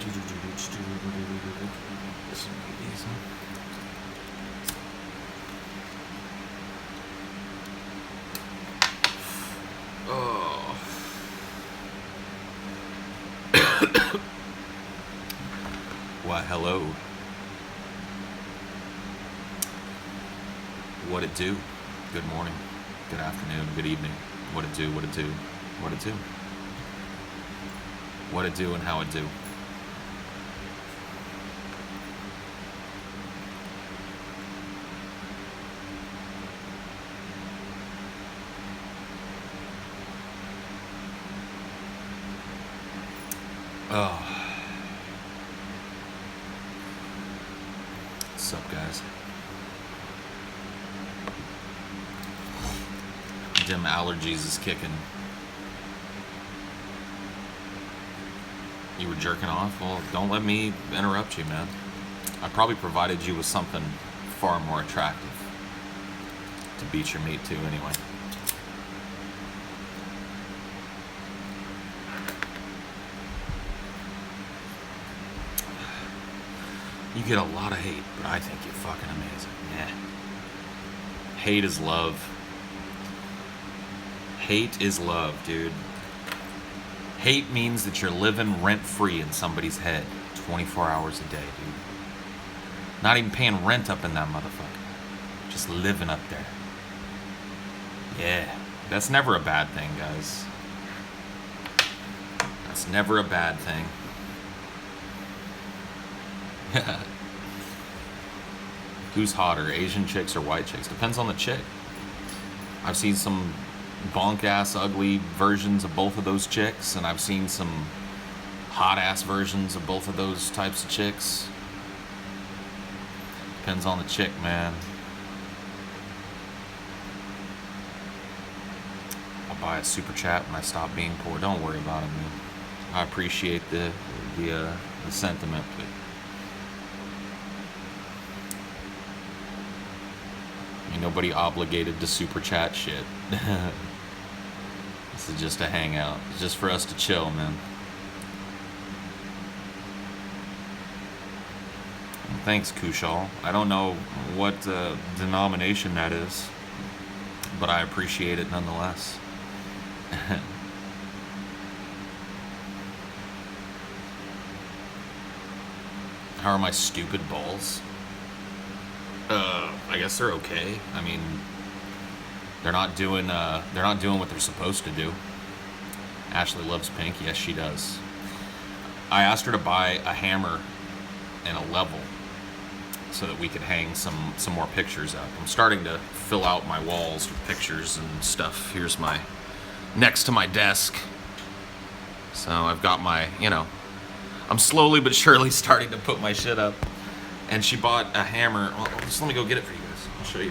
Oh. Why, hello. What it do? Good morning, good afternoon, good evening. What it do, what it do, what it do. What it do and how it do. Oh. What's up, guys? Dim allergies is kicking. You were jerking off? Well, don't let me interrupt you, man. I probably provided you with something far more attractive to beat your meat to anyway. You get a lot of hate, but I think you're fucking amazing. Yeah. Hate is love. Hate is love, dude. Hate means that you're living rent-free in somebody's head 24 hours a day, dude. Not even paying rent up in that motherfucker. Just living up there. Yeah. That's never a bad thing, guys. That's never a bad thing. Who's hotter, Asian chicks or white chicks? Depends on the chick. I've seen some bonk-ass, ugly versions of both of those chicks, and I've seen some hot-ass versions of both of those types of chicks. Depends on the chick, man. I'll buy a super chat when I stop being poor. Don't worry about it, man. I appreciate the sentiment, but ain't nobody obligated to super chat shit. This is just a hangout. It's just for us to chill, man. And thanks, Kushal. I don't know what denomination that is, but I appreciate it nonetheless. How are my stupid balls? I guess they're okay. I mean, they're not doing what they're supposed to do. Ashley loves pink. Yes, she does. I asked her to buy a hammer and a level so that we could hang some more pictures up. I'm starting to fill out my walls with pictures and stuff. Here's my next to my desk. So I've got my, I'm slowly but surely starting to put my shit up. And she bought a hammer. Well, just let me go get it for you guys. I'll show you.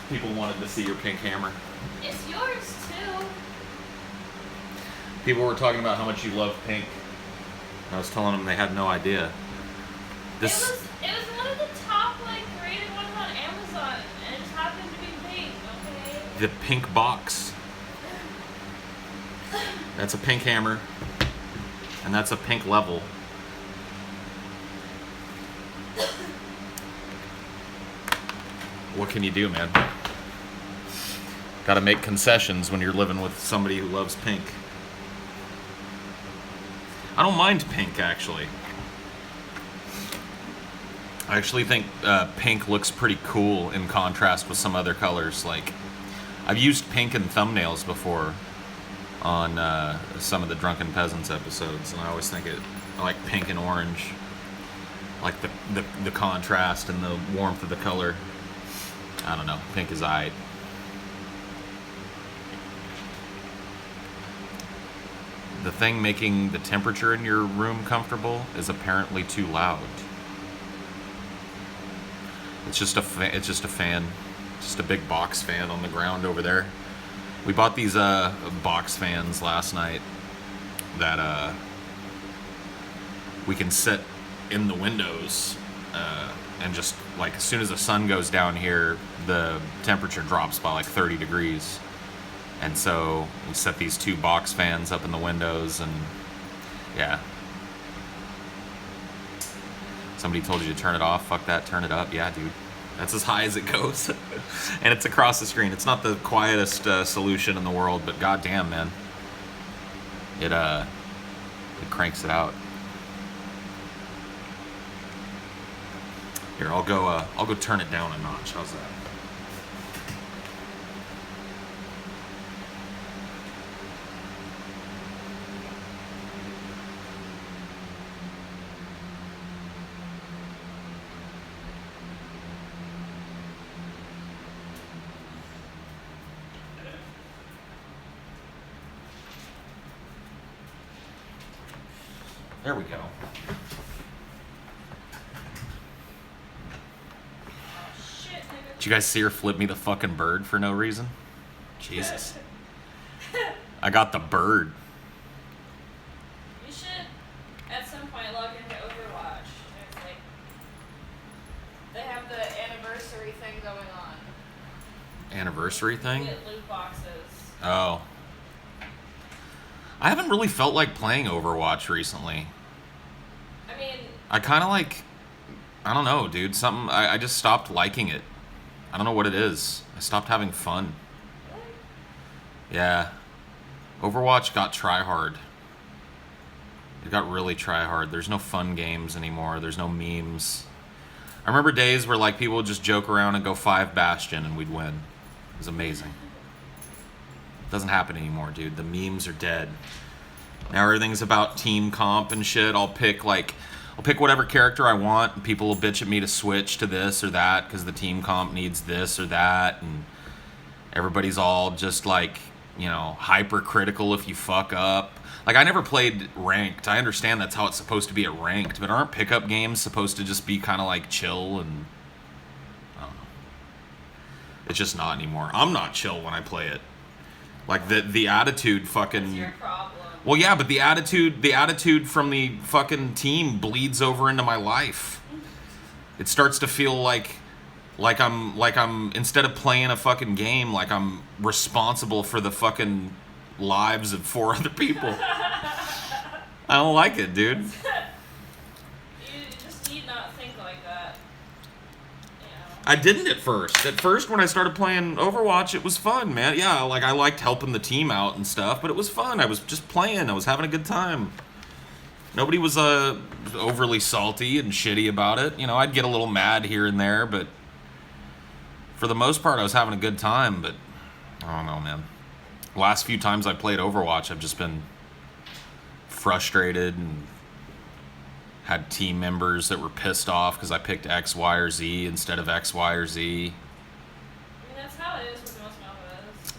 People wanted to see your pink hammer. It's yours too. People were talking about how much you love pink. I was telling them they had no idea. It was one of the top rated ones on Amazon, and it just happened to be pink. Okay. The pink box. That's a pink hammer. And that's a pink level. What can you do, man? Gotta make concessions when you're living with somebody who loves pink. I don't mind pink, actually. I actually think pink looks pretty cool in contrast with some other colors. Like, I've used pink in thumbnails before on some of the Drunken Peasants episodes, and I always think I like pink and orange. Like the contrast and the warmth of the color. I don't know. Pink is aight. The thing making the temperature in your room comfortable is apparently too loud. It's just a fan, just a big box fan on the ground over there. We bought these box fans last night that we can set in the windows, and just like as soon as the sun goes down here, the temperature drops by like 30 degrees. And so we set these 2 box fans up in the windows, and yeah. Somebody told you to turn it off. Fuck that, turn it up. Yeah, dude. That's as high as it goes. And it's across the screen. It's not the quietest solution in the world, but goddamn, man. It cranks it out. Here, I'll go turn it down a notch. How's that? There we go. Shit, nigga. Did you guys see her flip me the fucking bird for no reason? Jesus. I got the bird. You should, at some point, log into Overwatch. It's like, they have the anniversary thing going on. Anniversary thing? You get loot boxes. Oh. I haven't really felt like playing Overwatch recently. I mean, I kind of like, I don't know, dude. I just stopped liking it. I don't know what it is. I stopped having fun. really? Yeah. Overwatch got tryhard. It got really tryhard. There's no fun games anymore. There's no memes. I remember days where like people would just joke around and go 5 Bastion and we'd win. It was amazing. Doesn't happen anymore, dude. The memes are dead. Now everything's about team comp and shit. I'll pick whatever character I want, and people will bitch at me to switch to this or that because the team comp needs this or that, and everybody's all just like, you know, hypercritical if you fuck up. Like, I never played ranked. I understand that's how it's supposed to be at ranked, but aren't pickup games supposed to just be kind of like chill? And I don't know. It's just not anymore. I'm not chill when I play it. Like the attitude fucking. That's your problem. Well, yeah, but the attitude from the fucking team bleeds over into my life. It starts to feel like I'm instead of playing a fucking game, like I'm responsible for the fucking lives of 4 other people. I don't like it, dude. You just need not think like that. Yeah. I didn't at first. At first, when I started playing Overwatch, it was fun, man. Yeah, like I liked helping the team out and stuff, but it was fun. I was just playing. I was having a good time. Nobody was overly salty and shitty about it. You know, I'd get a little mad here and there, but for the most part, I was having a good time. But I don't know, man. Last few times I played Overwatch, I've just been frustrated and had team members that were pissed off because I picked X, Y, or Z instead of X, Y, or Z. I mean, that's how it is with most MOBAs.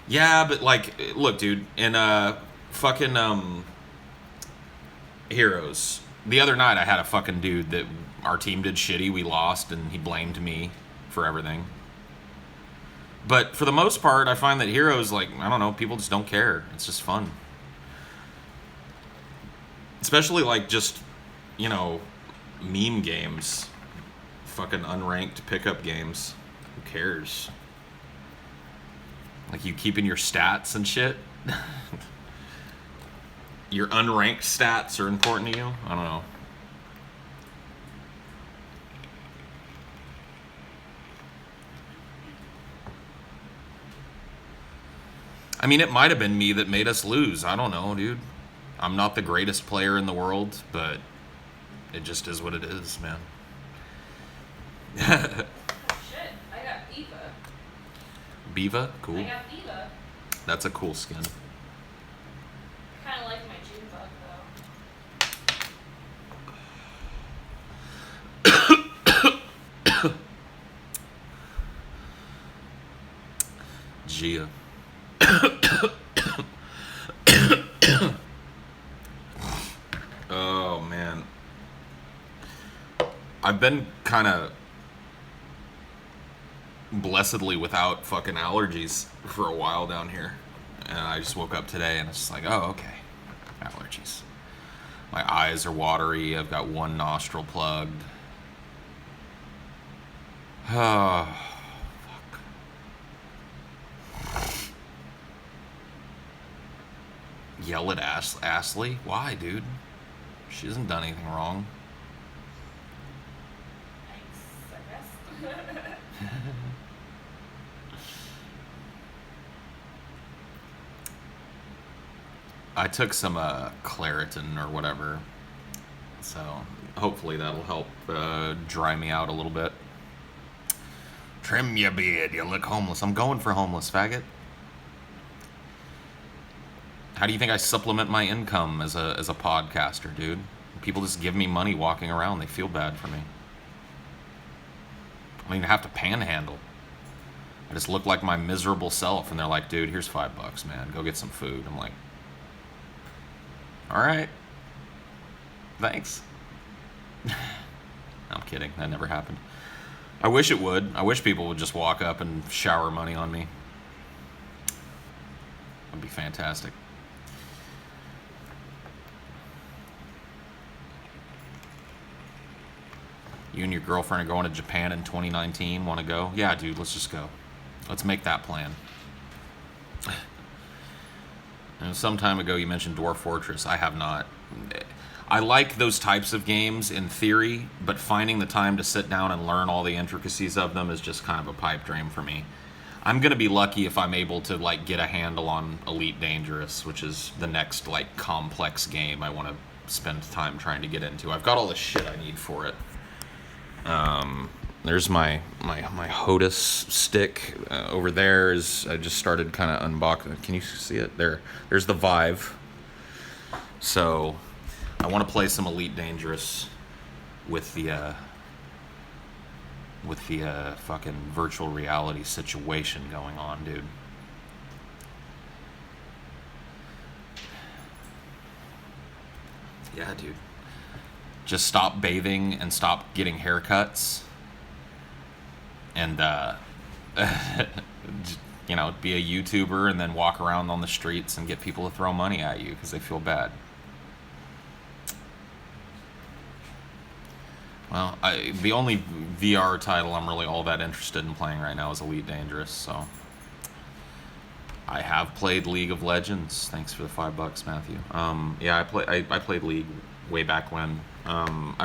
Yeah, but like, look, dude, in fucking Heroes, the other night I had a fucking dude that our team did shitty, we lost, and he blamed me for everything. But for the most part, I find that Heroes, like, I don't know, people just don't care. It's just fun. Especially like just, you know, meme games. Fucking unranked pickup games. Who cares? Like, you keeping your stats and shit? your unranked stats are important to you? I don't know. I mean, it might have been me that made us lose. I don't know, dude. I'm not the greatest player in the world, but it just is what it is, man. Oh shit, I got Viva. Biva? Cool. I got Viva. That's a cool skin. Kind of like my June bug though. Gia. Oh, man. I've been kind of blessedly without fucking allergies for a while down here. And I just woke up today and it's just like, oh, okay. Allergies. My eyes are watery. I've got one nostril plugged. Oh, fuck. Yell at Ashley? Why, dude? She hasn't done anything wrong. Thanks, I guess. I took some Claritin or whatever, so hopefully that'll help dry me out a little bit. Trim your beard, you look homeless. I'm going for homeless, faggot. How do you think I supplement my income as a podcaster, dude? People just give me money walking around. They feel bad for me. I don't even have to panhandle. I just look like my miserable self, and they're like, dude, here's $5, man. Go get some food. I'm like, all right. Thanks. I'm kidding. That never happened. I wish it would. I wish people would just walk up and shower money on me. That'd be fantastic. You and your girlfriend are going to Japan in 2019. Want to go? Yeah, dude, let's just go. Let's make that plan. And some time ago, you mentioned Dwarf Fortress. I have not. I like those types of games in theory, but finding the time to sit down and learn all the intricacies of them is just kind of a pipe dream for me. I'm gonna be lucky if I'm able to like get a handle on Elite Dangerous, which is the next like complex game I want to spend time trying to get into. I've got all the shit I need for it. There's my HOTAS stick. Over there is, I just started kind of unboxing. Can you see it? There's the Vive. So I want to play some Elite Dangerous with the fucking virtual reality situation going on, dude. Yeah, dude. Just stop bathing and stop getting haircuts. And, you know, be a YouTuber and then walk around on the streets and get people to throw money at you because they feel bad. Well, the only VR title I'm really all that interested in playing right now is Elite Dangerous, so... I have played League of Legends. Thanks for the $5, Matthew. Yeah, I played League way back when. I don't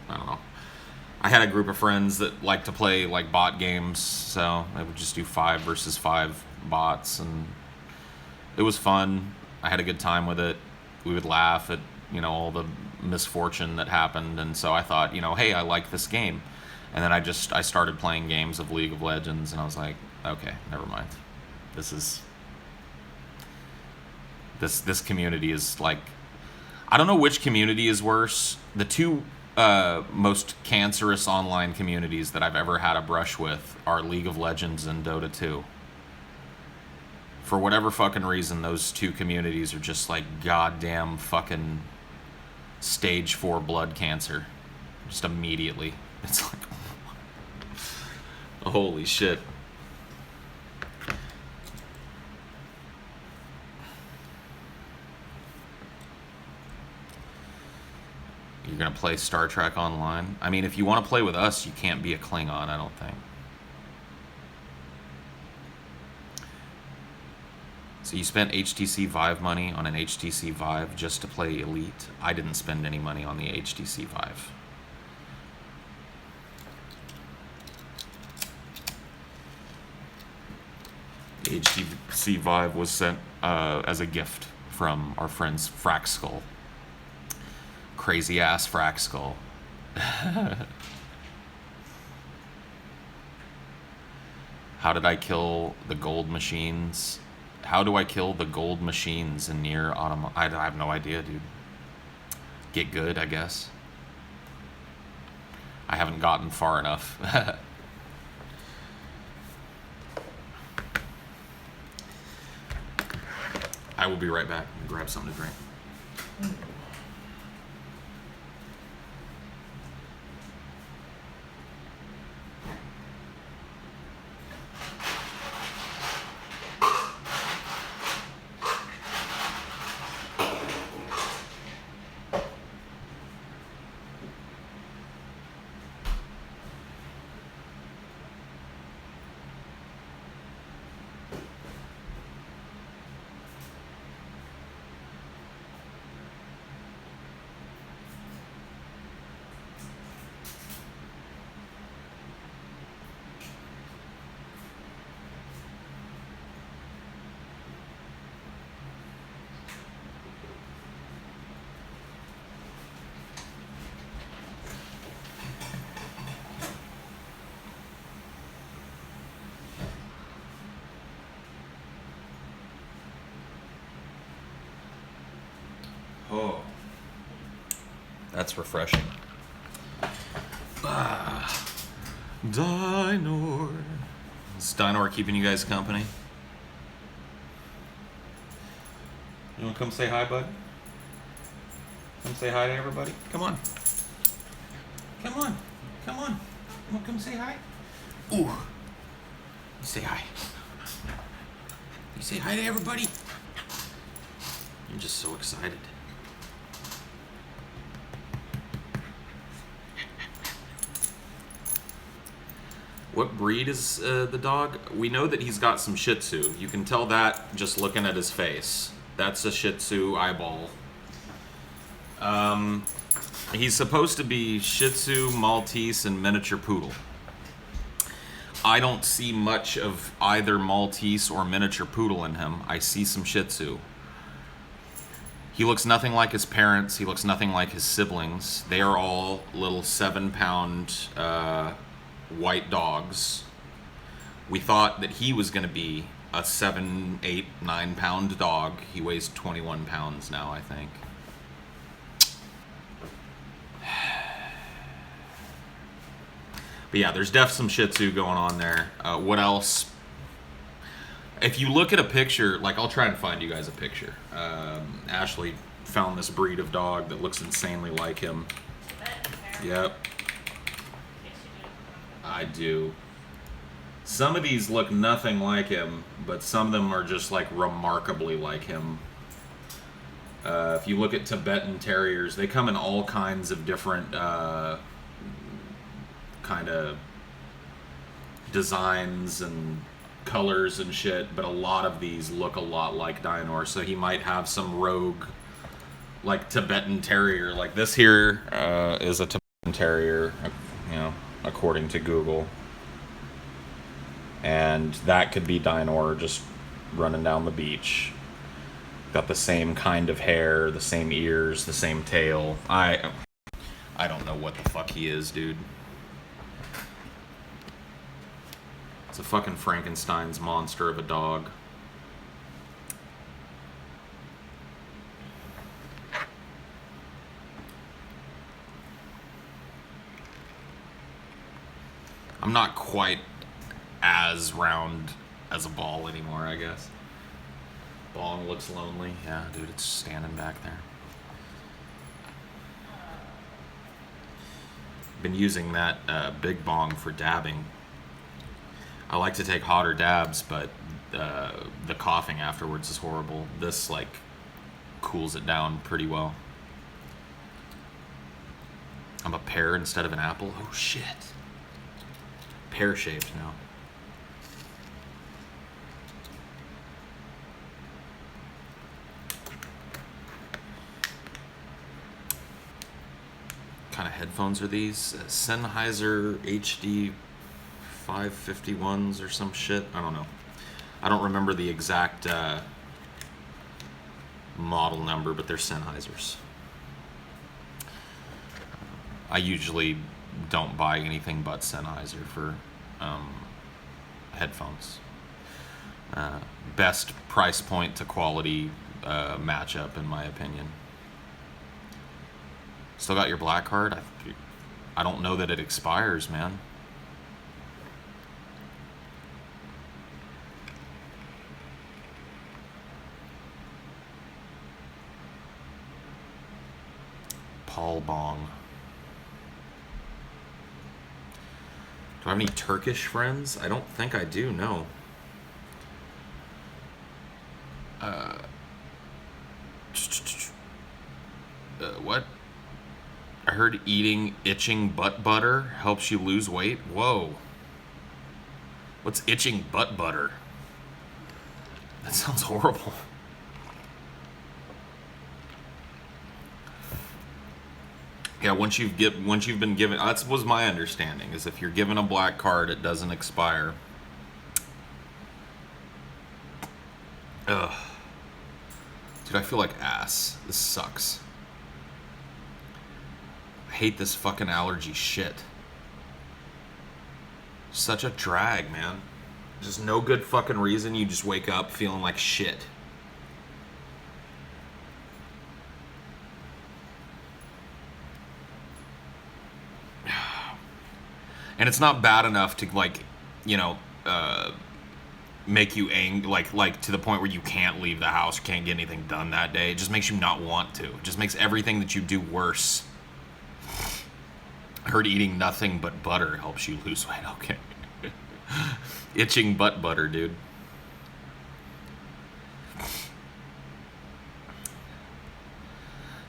know. I had a group of friends that like to play like bot games, so I would just do 5 versus 5 bots, and it was fun. I had a good time with it. We would laugh at, you know, all the misfortune that happened, and so I thought, you know, hey, I like this game. And then I started playing games of League of Legends, and I was like, okay, never mind. This community is like, I don't know which community is worse. The two most cancerous online communities that I've ever had a brush with are League of Legends and Dota 2. For whatever fucking reason, those two communities are just like goddamn fucking stage 4 blood cancer. Just immediately. It's like, holy shit. You're gonna play Star Trek Online? I mean, if you want to play with us, you can't be a Klingon, I don't think. So you spent HTC Vive money on an HTC Vive just to play Elite. I didn't spend any money on the HTC Vive. The HTC Vive was sent as a gift from our friends Frack Skull. Crazy ass Frack Skull. How did I kill the gold machines? How do I kill the gold machines in Nier Automata? I have no idea, dude. Get good, I guess. I haven't gotten far enough. I will be right back and grab something to drink. Oh, that's refreshing. Dynor. Is Dynor keeping you guys company? You want to come say hi, bud? Come say hi to everybody? Come on. Come on. Come on. You want to come say hi? Ooh. You say hi. You say hi to everybody? I'm just so excited. What breed is the dog? We know that he's got some Shih Tzu. You can tell that just looking at his face. That's a Shih Tzu eyeball. He's supposed to be Shih Tzu, Maltese, and miniature poodle. I don't see much of either Maltese or miniature poodle in him. I see some Shih Tzu. He looks nothing like his parents. He looks nothing like his siblings. They are all little 7-pound white dogs. We thought that he was going to be a 7, 8, 9-pound dog. He weighs 21 pounds now, I think. But yeah, there's definitely some Shih Tzu going on there. What else? If you look at a picture, like I'll try and find you guys a picture. Ashley found this breed of dog that looks insanely like him. Yep. I do. Some of these look nothing like him, but some of them are just like remarkably like him. If you look at Tibetan Terriers, they come in all kinds of different kind of designs and colors and shit, but a lot of these look a lot like Dynor, so he might have some rogue like Tibetan Terrier. Like this here is a Tibetan Terrier, you know, according to Google. And that could be Dynor just running down the beach. Got the same kind of hair, the same ears, the same tail. I don't know what the fuck he is, dude. It's a fucking Frankenstein's monster of a dog. I'm not quite as round as a ball anymore, I guess. Bong looks lonely. Yeah, dude, it's standing back there. Been using that big bong for dabbing. I like to take hotter dabs, but the coughing afterwards is horrible. This, like, cools it down pretty well. I'm a pear instead of an apple. Oh, shit. Pear-shaped now. kind of headphones are these? Sennheiser HD 551s or some shit. I don't know. I don't remember the exact model number, but they're Sennheisers. I usually don't buy anything but Sennheiser for headphones. Best price point to quality matchup, in my opinion. Still got your black card? I don't know that it expires, man. Paul Bong. Do I have any Turkish friends? I don't think I do, no. What? I heard eating itching butt butter helps you lose weight. Whoa. What's itching butt butter? That sounds horrible. Yeah, once you've been given, that was my understanding, is if you're given a black card, it doesn't expire. Ugh. Dude, I feel like ass. This sucks. I hate this fucking allergy shit. Such a drag, man. Just no good fucking reason. You just wake up feeling like shit. And it's not bad enough to, like, you know, make you angry, like to the point where you can't leave the house, you can't get anything done that day. It just makes you not want to. It just makes everything that you do worse. I heard eating nothing but butter helps you lose weight. Okay. Itching butt butter, dude.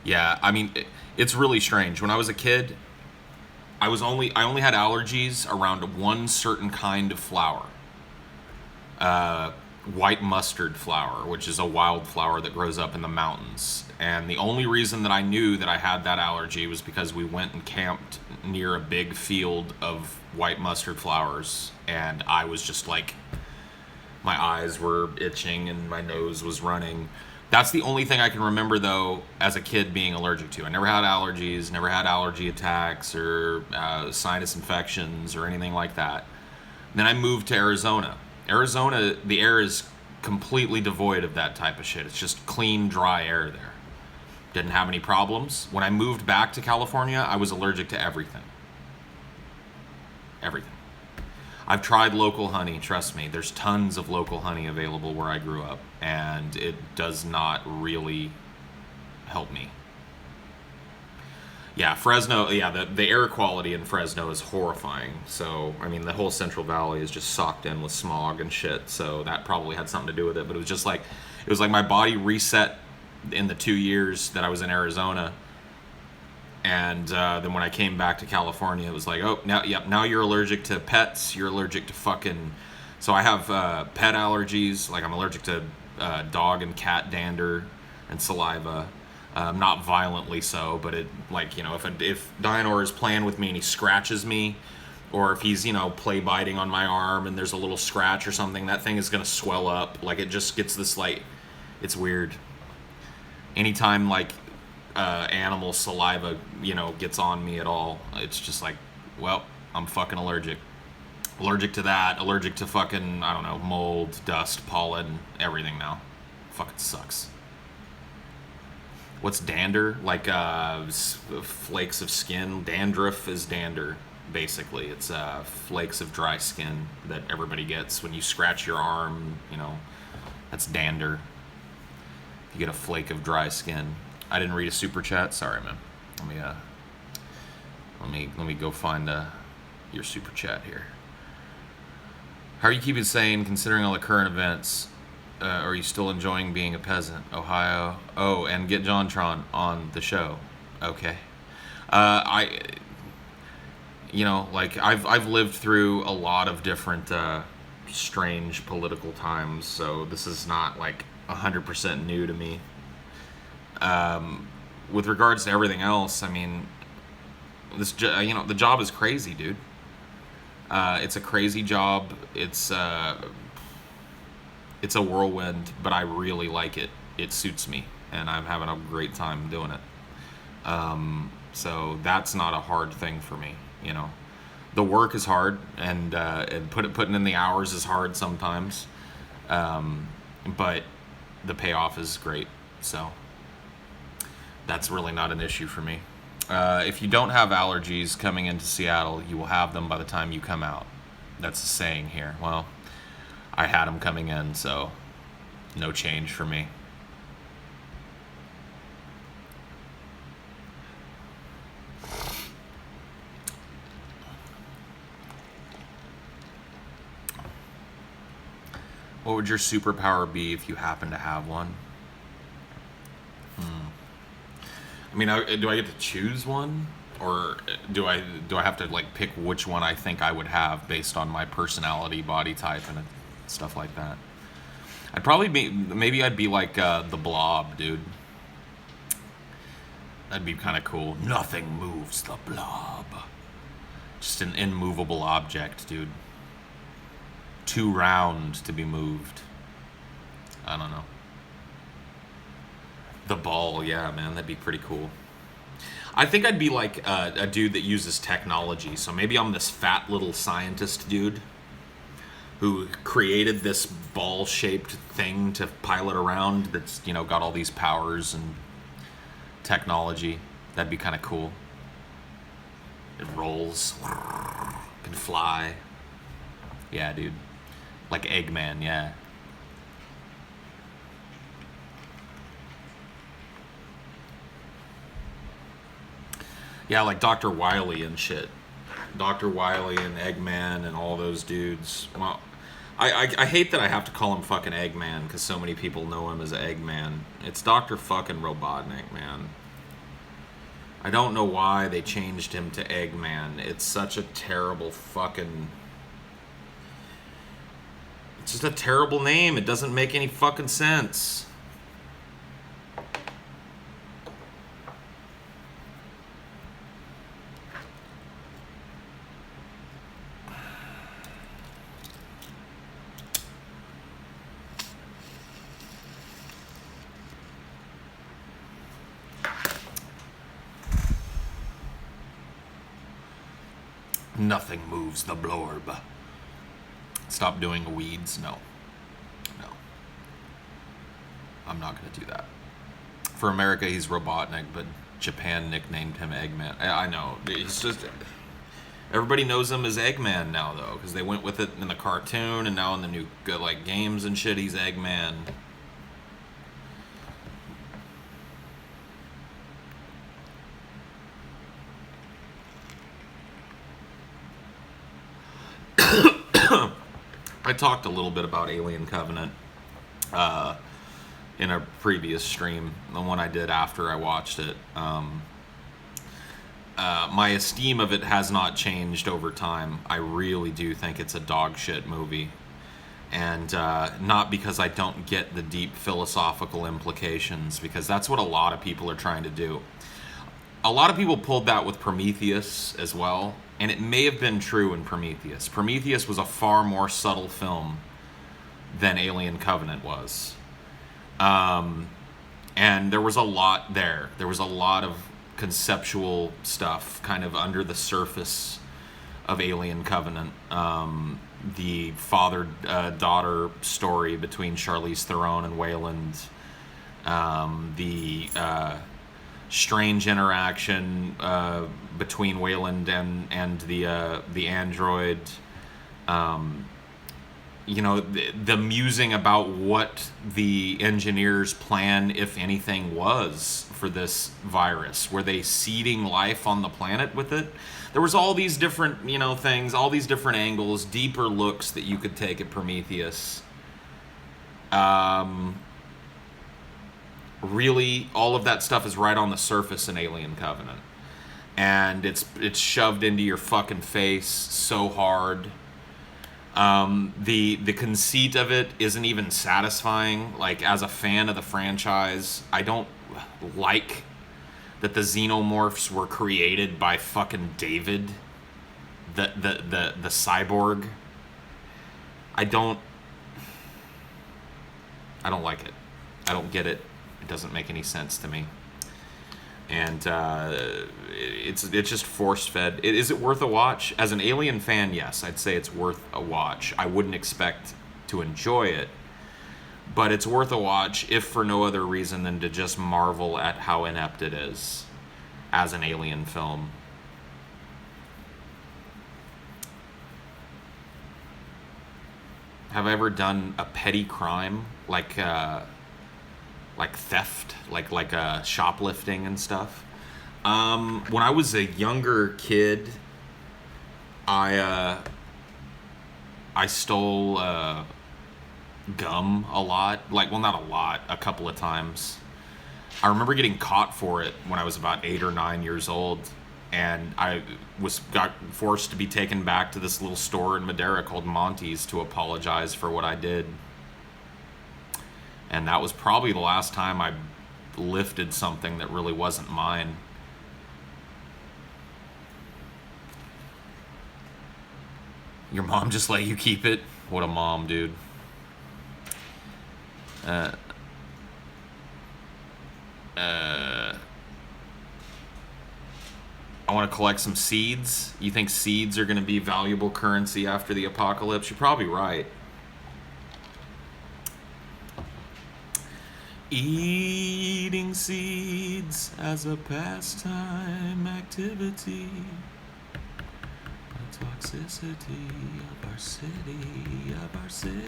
Yeah, I mean, it's really strange. When I was a kid, I only had allergies around one certain kind of flour. White mustard flower, which is a wildflower that grows up in the mountains. And the only reason that I knew that I had that allergy was because we went and camped near a big field of white mustard flowers, and I was just like, my eyes were itching and my nose was running. That's the only thing I can remember, though, as a kid being allergic to. I never had allergies, never had allergy attacks or sinus infections or anything like that. Then I moved to Arizona. Arizona, the air is completely devoid of that type of shit. It's just clean, dry air there. Didn't have any problems. When I moved back to California, I was allergic to everything. Everything. I've tried local honey, trust me. There's tons of local honey available where I grew up, and it does not really help me. Yeah, Fresno, yeah, the air quality in Fresno is horrifying. So, I mean, the whole Central Valley is just socked in with smog and shit, so that probably had something to do with it. But it was like my body reset in the 2 years that I was in Arizona. And then when I came back to California, it was like, oh, now you're allergic to pets, you're allergic to fucking... So I have pet allergies, like I'm allergic to dog and cat dander and saliva. Not violently so, but it, like, you know, if Dionor is playing with me and he scratches me, or if he's, you know, play biting on my arm and there's a little scratch or something, that thing is gonna swell up. Like, it just gets this, like, it's weird. Anytime, like, animal saliva, you know, gets on me at all, it's just like, well, I'm fucking allergic. Allergic to that, allergic to fucking, I don't know, mold, dust, pollen, everything now. Fucking sucks. What's dander? Like flakes of skin. Dandruff is dander, basically. It's flakes of dry skin that everybody gets when you scratch your arm, you know. That's dander. You get a flake of dry skin. I didn't read a super chat. Sorry, man. Let me go find your super chat here. How are you keeping sane considering all the current events? Are you still enjoying being a peasant? Ohio. Oh, and get JonTron on the show. Okay. You know, like I've lived through a lot of different strange political times, so this is not like 100% new to me. With regards to everything else, I mean, the job is crazy, dude. It's a crazy job. It's a whirlwind, but I really like it. It suits me, and I'm having a great time doing it. So that's not a hard thing for me, you know. The work is hard, and putting in the hours is hard sometimes, but the payoff is great. So that's really not an issue for me. If you don't have allergies coming into Seattle, you will have them by the time you come out. That's the saying here. Well, I had them coming in, so no change for me. What would your superpower be if you happen to have one? I mean, do I get to choose one, or do I have to like pick which one I think I would have based on my personality, body type, and stuff like that? I'd probably maybe I'd be like the Blob, dude. That'd be kind of cool. Nothing moves the Blob. Just an immovable object, dude. Too round to be moved. I don't know. The Ball, yeah, man, that'd be pretty cool. I think I'd be like a dude that uses technology. So maybe I'm this fat little scientist dude who created this ball-shaped thing to pilot around that's, got all these powers and technology. That'd be kind of cool. It rolls, can fly. Yeah, dude. Like Eggman, yeah. Yeah, like Dr. Wily and shit. Dr. Wily and Eggman and all those dudes. Well, I hate that I have to call him fucking Eggman because so many people know him as Eggman. It's Dr. fucking Robotnik, man. I don't know why they changed him to Eggman. It's such a terrible fucking... It's just a terrible name. It doesn't make any fucking sense. Nothing moves the Blorb. Stop doing weeds? No. I'm not going to do that. For America, he's Robotnik, but Japan nicknamed him Eggman. I know. It's just... Everybody knows him as Eggman now, though, because they went with it in the cartoon, and now in the new games and shit, he's Eggman. I talked a little bit about Alien Covenant in a previous stream, the one I did after I watched it. My esteem of it has not changed over time. I really do think it's a dog shit movie. And not because I don't get the deep philosophical implications, because that's what a lot of people are trying to do. A lot of people pulled that with Prometheus as well, and it may have been true in Prometheus. Prometheus was a far more subtle film than Alien Covenant was. And there was a lot there. There was a lot of conceptual stuff kind of under the surface of Alien Covenant. The father-daughter story between Charlize Theron and Wayland. The strange interaction between Wayland and the android. The musing about what the engineers' plan, if anything, was for this virus. Were they seeding life on the planet with it? There was all these different, things, all these different angles, deeper looks that you could take at Prometheus. Really, all of that stuff is right on the surface in Alien Covenant. And it's shoved into your fucking face so hard. The conceit of it isn't even satisfying. Like, as a fan of the franchise, I don't like that the xenomorphs were created by fucking David, the cyborg. I don't like it. I don't get it. It doesn't make any sense to me. And it's just force fed. Is it worth a watch? As an Alien fan, yes, I'd say it's worth a watch. I wouldn't expect to enjoy it, but it's worth a watch if for no other reason than to just marvel at how inept it is as an Alien film. Have I ever done a petty crime like theft, like shoplifting and stuff? When I was a younger kid, I stole gum a lot. Like, well, not a lot, a couple of times. I remember getting caught for it when I was about 8 or 9 years old, and I got forced to be taken back to this little store in Madera called Monty's to apologize for what I did. And that was probably the last time I lifted something that really wasn't mine. Your mom just let you keep it? What a mom, dude. I want to collect some seeds. You think seeds are going to be valuable currency after the apocalypse? You're probably right. Eating seeds as a pastime activity. The toxicity of our city, of our city.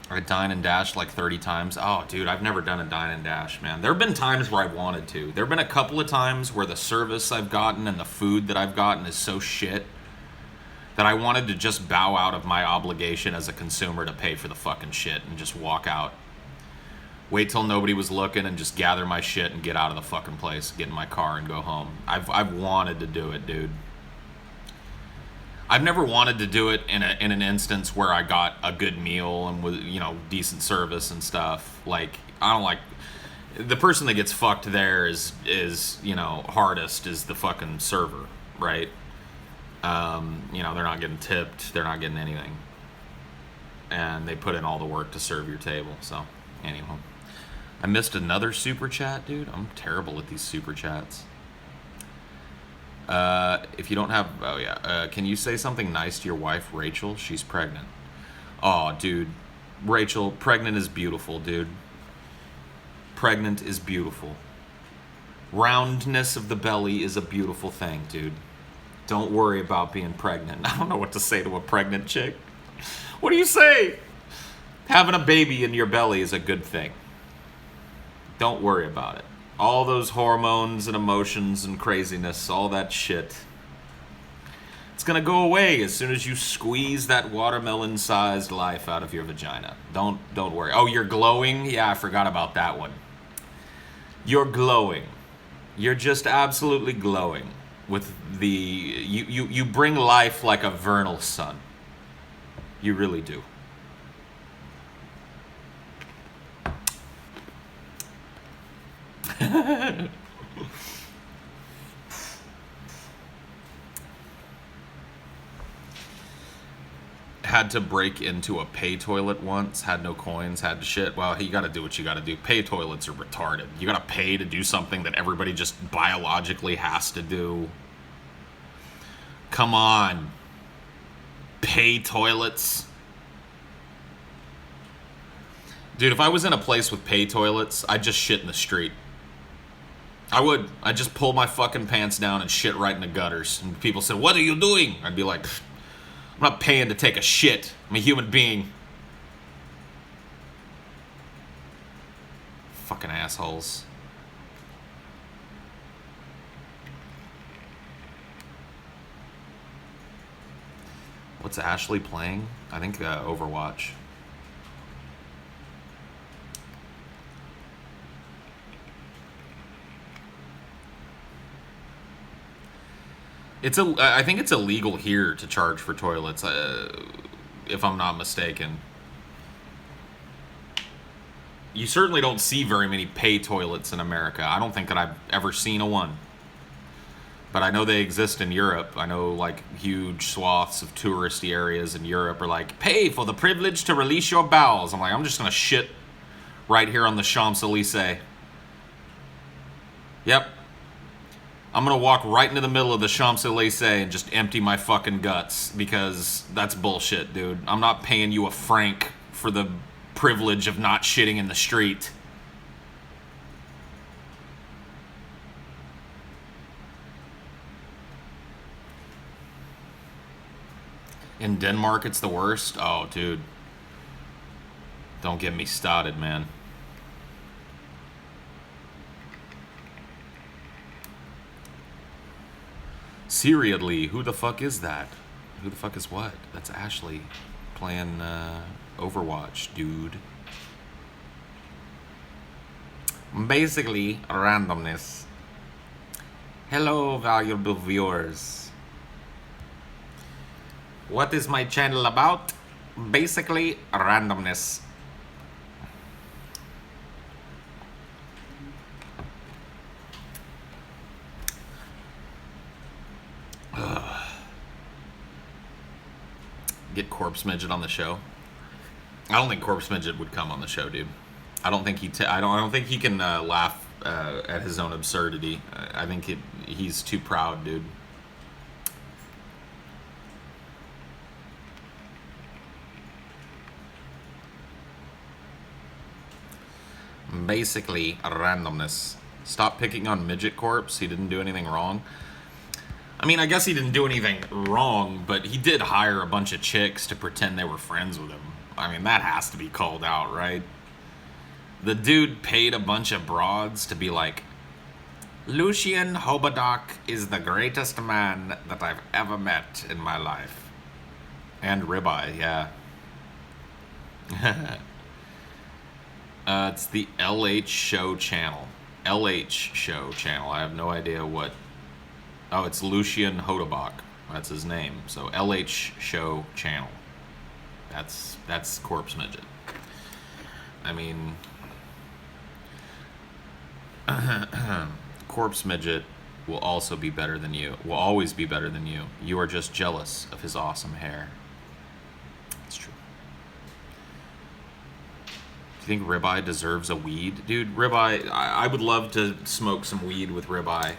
I dine and dash like 30 times. Oh, dude, I've never done a dine and dash, man. There have been times where I've wanted to. There have been a couple of times where the service I've gotten and the food that I've gotten is so shit that I wanted to just bow out of my obligation as a consumer to pay for the fucking shit and just walk out. Wait till nobody was looking and just gather my shit and get out of the fucking place, get in my car and go home. I've wanted to do it, dude. I've never wanted to do it in an instance where I got a good meal and with, you know, decent service and stuff. Like, I don't like the person that gets fucked there is you know, hardest is the fucking server, right? You know, they're not getting tipped, they're not getting anything, and they put in all the work to serve your table. So anyway, I missed another super chat, dude. I'm terrible at these super chats. If you don't have, oh yeah, can you say something nice to your wife, Rachel? She's pregnant. Oh, dude, Rachel, pregnant is beautiful, dude. Pregnant is beautiful. Roundness of the belly is a beautiful thing, dude. Don't worry about being pregnant. I don't know what to say to a pregnant chick. What do you say? Having a baby in your belly is a good thing. Don't worry about it. All those hormones and emotions and craziness, all that shit, it's gonna go away as soon as you squeeze that watermelon-sized life out of your vagina. Don't worry. Oh, you're glowing? Yeah, I forgot about that one. You're glowing. You're just absolutely glowing with the you bring life like a vernal sun. You really do. Had to break into a pay toilet once, had no coins, had to shit. Well, you gotta do what you gotta do. Pay toilets are retarded. You gotta pay to do something that everybody just biologically has to do. Come on. Pay toilets. Dude, if I was in a place with pay toilets, I'd just shit in the street. I would. I'd just pull my fucking pants down and shit right in the gutters. And people said, "What are you doing?" I'd be like, "I'm not paying to take a shit. I'm a human being." Fucking assholes. What's Ashley playing? I think Overwatch. I think it's illegal here to charge for toilets, if I'm not mistaken. You certainly don't see very many pay toilets in America. I don't think that I've ever seen a one. But I know they exist in Europe. I know like huge swaths of touristy areas in Europe are like, pay for the privilege to release your bowels. I'm like, I'm just gonna shit right here on the Champs-Elysees. Yep. I'm gonna walk right into the middle of the Champs-Elysees and just empty my fucking guts, because that's bullshit, dude. I'm not paying you a franc for the privilege of not shitting in the street. In Denmark, it's the worst? Oh, dude. Don't get me started, man. Seriously, who the fuck is that? Who the fuck is what? That's Ashley playing Overwatch, dude. Basically, randomness. Hello, valuable viewers. What is my channel about? Basically, randomness. Get Corpse Midget on the show. I don't think Corpse Midget would come on the show, dude. I don't think I don't think he can laugh at his own absurdity. I think he's too proud, dude. Basically, randomness. Stop picking on Midget Corpse. He didn't do anything wrong. I mean, I guess he didn't do anything wrong, but he did hire a bunch of chicks to pretend they were friends with him. I mean, that has to be called out, right? The dude paid a bunch of broads to be like, Lucian Hobadoc is the greatest man that I've ever met in my life. And Ribeye, yeah. It's the LH Show channel. LH Show channel. I have no idea what... Oh, it's Lucian Hodabach. That's his name. So LH Show channel. That's Corpse Midget. I mean... Corpse Midget will also be better than you. Will always be better than you. You are just jealous of his awesome hair. It's true. Do you think Ribeye deserves a weed? Dude, Ribeye... I would love to smoke some weed with Ribeye.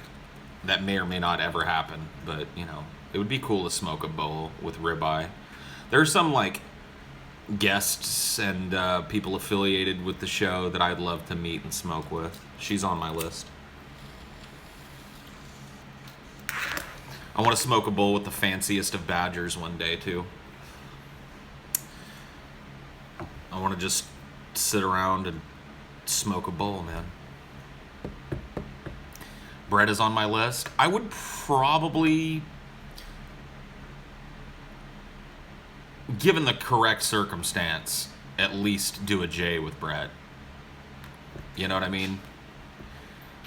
That may or may not ever happen, but, you know, it would be cool to smoke a bowl with Ribeye. There are some, like, guests and people affiliated with the show that I'd love to meet and smoke with. She's on my list. I want to smoke a bowl with the fanciest of badgers one day, too. I want to just sit around and smoke a bowl, man. Brett is on my list. I would probably, given the correct circumstance, at least do a J with Brett. You know what I mean?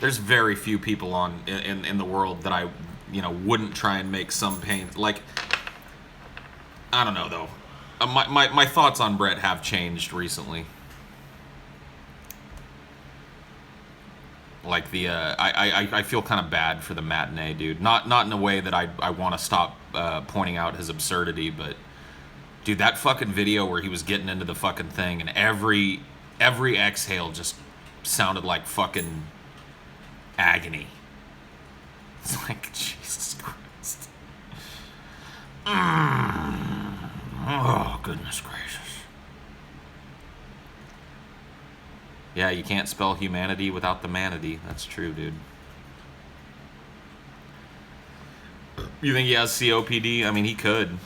There's very few people in the world that I, you know, wouldn't try and make some pain. Like, I don't know, though. My thoughts on Brett have changed recently. Like I feel kind of bad for the matinee dude. Not in a way that I want to stop pointing out his absurdity, but dude, that fucking video where he was getting into the fucking thing and every exhale just sounded like fucking agony. It's like, Jesus Christ. Oh, goodness gracious. Yeah, you can't spell humanity without the manatee. That's true, dude. You think he has COPD? I mean, he could.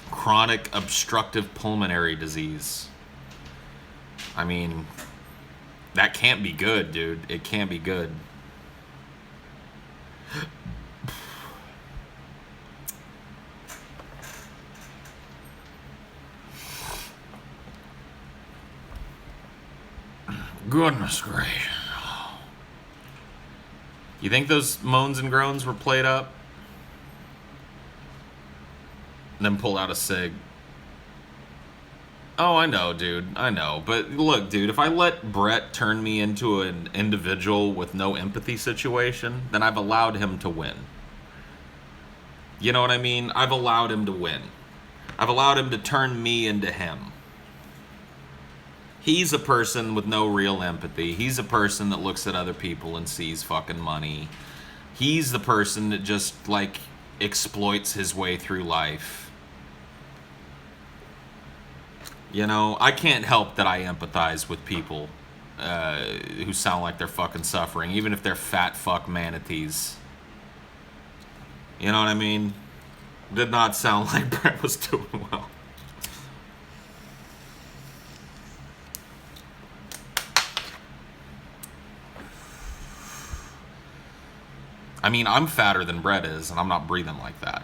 Chronic obstructive pulmonary disease. I mean, that can't be good, dude. It can't be good. Goodness gracious. You think those moans and groans were played up? and then pull out a cig. Oh, I know, dude. I know. But look, dude, if I let Brett turn me into an individual with no empathy situation, then I've allowed him to win. You know what I mean? I've allowed him to win. I've allowed him to turn me into him. He's a person with no real empathy. He's a person that looks at other people and sees fucking money. He's the person that just, like, exploits his way through life. You know, I can't help that I empathize with people who sound like they're fucking suffering, even if they're fat fuck manatees. You know what I mean? Did not sound like Brett was doing well. I mean, I'm fatter than Brett is, and I'm not breathing like that.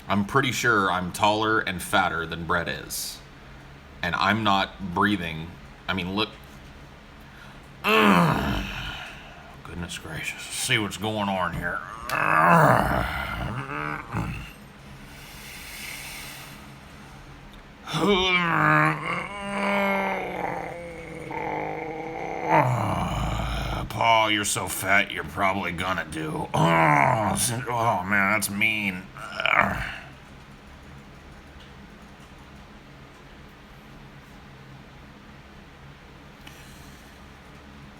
I'm pretty sure I'm taller and fatter than Brett is. And I'm not breathing. I mean, look. Goodness gracious. See what's going on here. Paul, you're so fat, you're probably gonna do. Oh man, that's mean.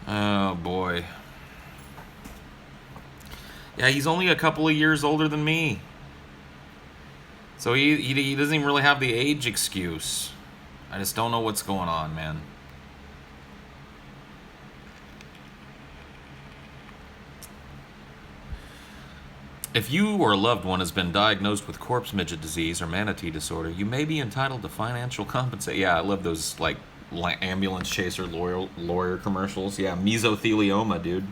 Oh boy. Yeah, he's only a couple of years older than me. So he doesn't even really have the age excuse. I just don't know what's going on, man. If you or a loved one has been diagnosed with corpse midget disease or manatee disorder, you may be entitled to financial compensation. Yeah, I love those, like, ambulance chaser lawyer commercials. Yeah, mesothelioma, dude.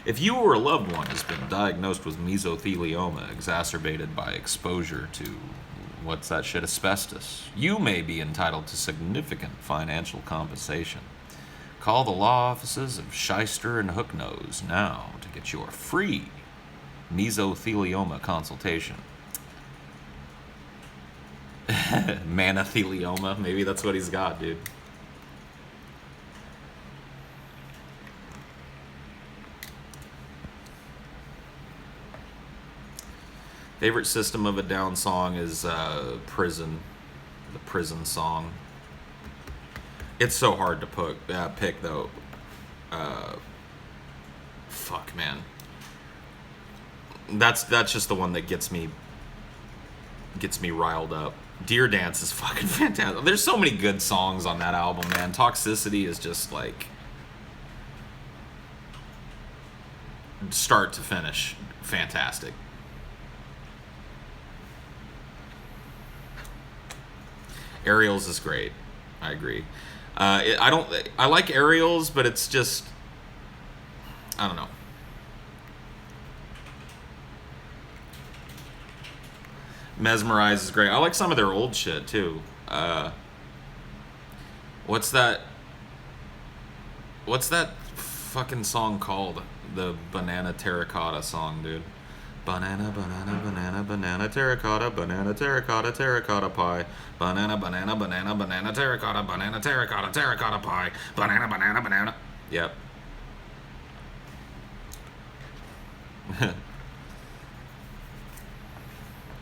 If you or a loved one has been diagnosed with mesothelioma exacerbated by exposure to, what's that shit, asbestos, you may be entitled to significant financial compensation. Call the law offices of Shyster and Hooknose now to get your free mesothelioma consultation. Manathelioma, maybe that's what he's got, dude. Favorite System of a Down song is Prison, the Prison song. It's so hard to pick though. Fuck, man. That's just the one that gets me riled up. Deer Dance is fucking fantastic. There's so many good songs on that album, man. Toxicity is just like start to finish fantastic. Aerials is great. I agree. I like Aerials, but it's just, I don't know. Mesmerize is great. I like some of their old shit too. What's that fucking song called? The Banana Terracotta song, dude. Banana, banana, banana, banana, terracotta pie. Banana, banana, banana, banana, terracotta pie. Banana, banana, banana. Yep.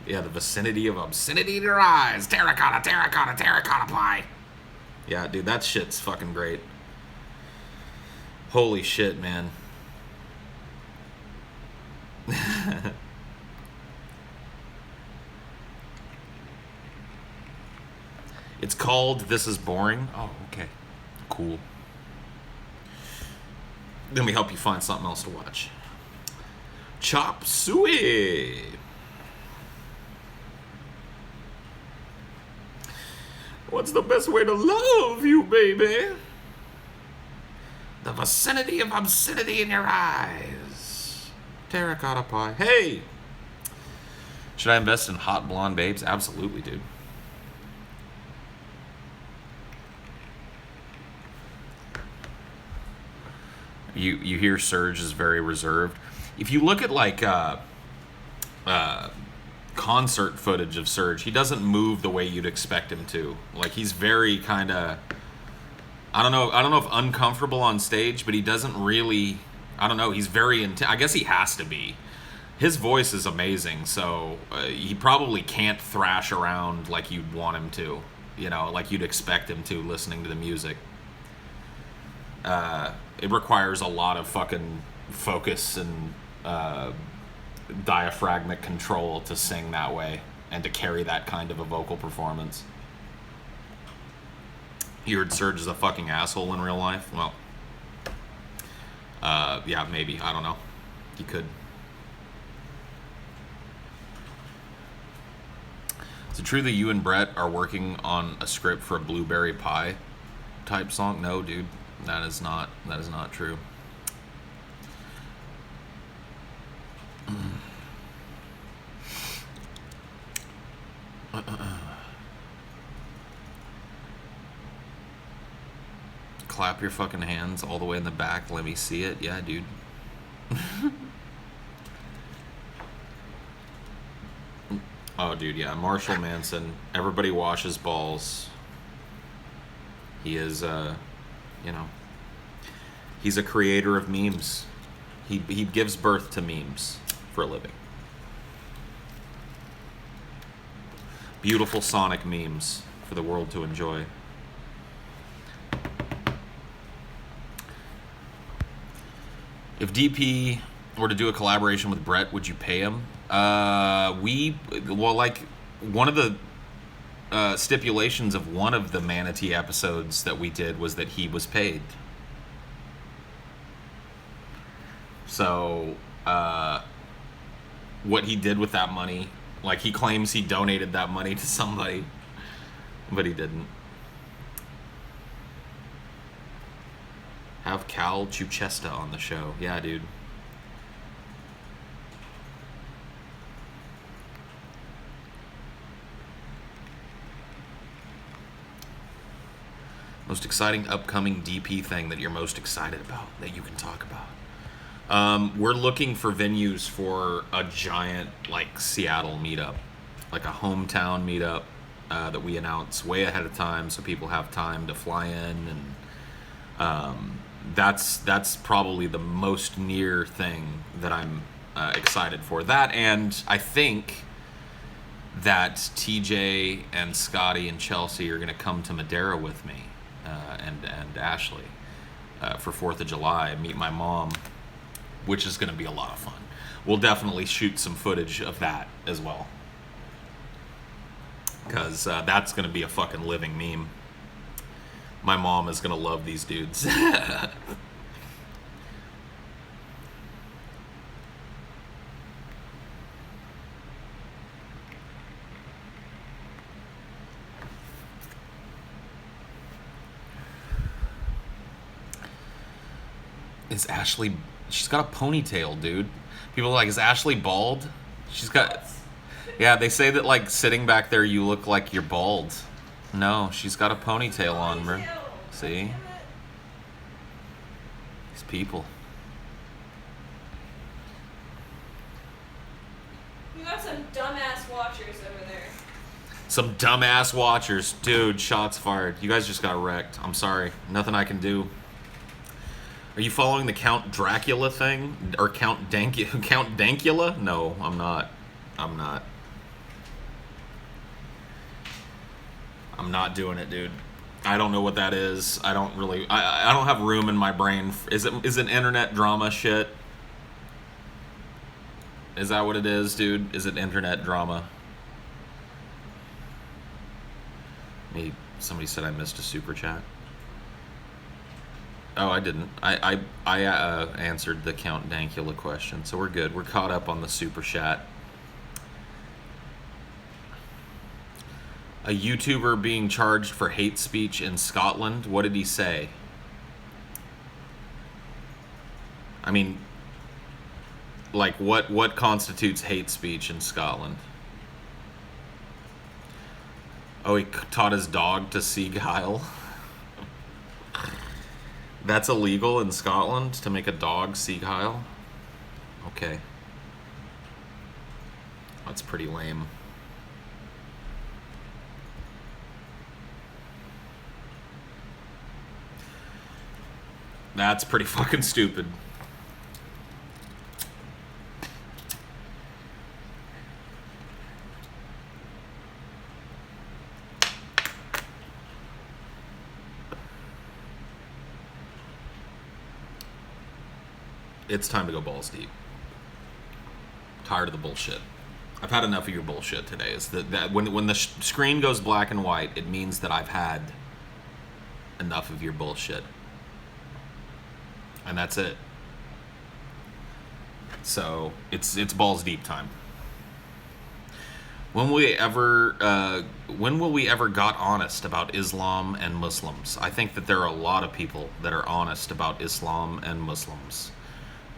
Yeah, the vicinity of obscenity in your eyes. Terracotta pie. Yeah, dude, that shit's fucking great. Holy shit, man. It's called This Is Boring. Oh, okay. Cool. Let me help you find something else to watch. Chop Suey. What's the best way to love you, baby? The vicinity of obscenity in your eyes. Terracotta pie. Hey! Should I invest in hot blonde babes? Absolutely, dude. You hear Surge is very reserved. If you look at like concert footage of Surge, he doesn't move the way you'd expect him to. Like, he's very kind of, I don't know if uncomfortable on stage, but he doesn't really, I don't know, he's very I guess he has to be. His voice is amazing, so he probably can't thrash around like you'd want him to, you know, like you'd expect him to listening to the music. It requires a lot of fucking focus and diaphragmatic control to sing that way and to carry that kind of a vocal performance. You heard Surge is a fucking asshole in real life? Well, yeah, maybe. I don't know. He could. Is it true that you and Brett are working on a script for a Blueberry Pie type song? No, dude. That is not true. Clap your fucking hands all the way in the back. Let me see it. Yeah, dude. Oh, dude, yeah. Marshall Manson. Everybody washes balls. He is, you know, he's a creator of memes. He gives birth to memes for a living. Beautiful sonic memes for the world to enjoy. If DP were to do a collaboration with Brett, would you pay him? Like, one of the stipulations of one of the Manatee episodes that we did was that he was paid. So, what he did with that money, like, he claims he donated that money to somebody, but he didn't. Have Cal Chuchesta on the show. Yeah, dude. Most exciting upcoming DP thing that you're most excited about that you can talk about? We're looking for venues for a giant, like, Seattle meetup, like a hometown meetup that we announce way ahead of time so people have time to fly in, and that's probably the most near thing that I'm excited for. That, and I think that TJ and Scotty and Chelsea are going to come to Madera with me, and Ashley, for 4th of July, meet my mom, which is going to be a lot of fun. We'll definitely shoot some footage of that as well, because that's going to be a fucking living meme. My mom is going to love these dudes. Is Ashley... She's got a ponytail, dude. People are like, is Ashley bald? She's got... Yeah, they say that, like, sitting back there, you look like you're bald. No, she's got a ponytail on, bro. See? These people. You got some dumbass watchers over there. Some dumbass watchers. Dude, shots fired. You guys just got wrecked. I'm sorry. Nothing I can do. Are you following the Count Dracula thing? Or Count Dankula? No, I'm not. I'm not doing it, dude. I don't know what that is. I don't really... I don't have room in my brain. Is it internet drama shit? Is that what it is, dude? Is it internet drama? Maybe somebody said I missed a super chat. Oh, I didn't. I answered the Count Dankula question, so we're good. We're caught up on the super chat. A YouTuber being charged for hate speech in Scotland. What did he say? I mean, like, what constitutes hate speech in Scotland? Oh, he taught his dog to Sieg Heil. That's illegal in Scotland, to make a dog Sieg Heil? Okay. That's pretty lame. That's pretty fucking stupid. It's time to go balls deep. Tired of the bullshit. I've had enough of your bullshit today. Is that when the screen goes black and white, it means that I've had enough of your bullshit, and that's it. So it's balls deep time. When will we ever got honest about Islam and Muslims? I think that there are a lot of people that are honest about Islam and Muslims.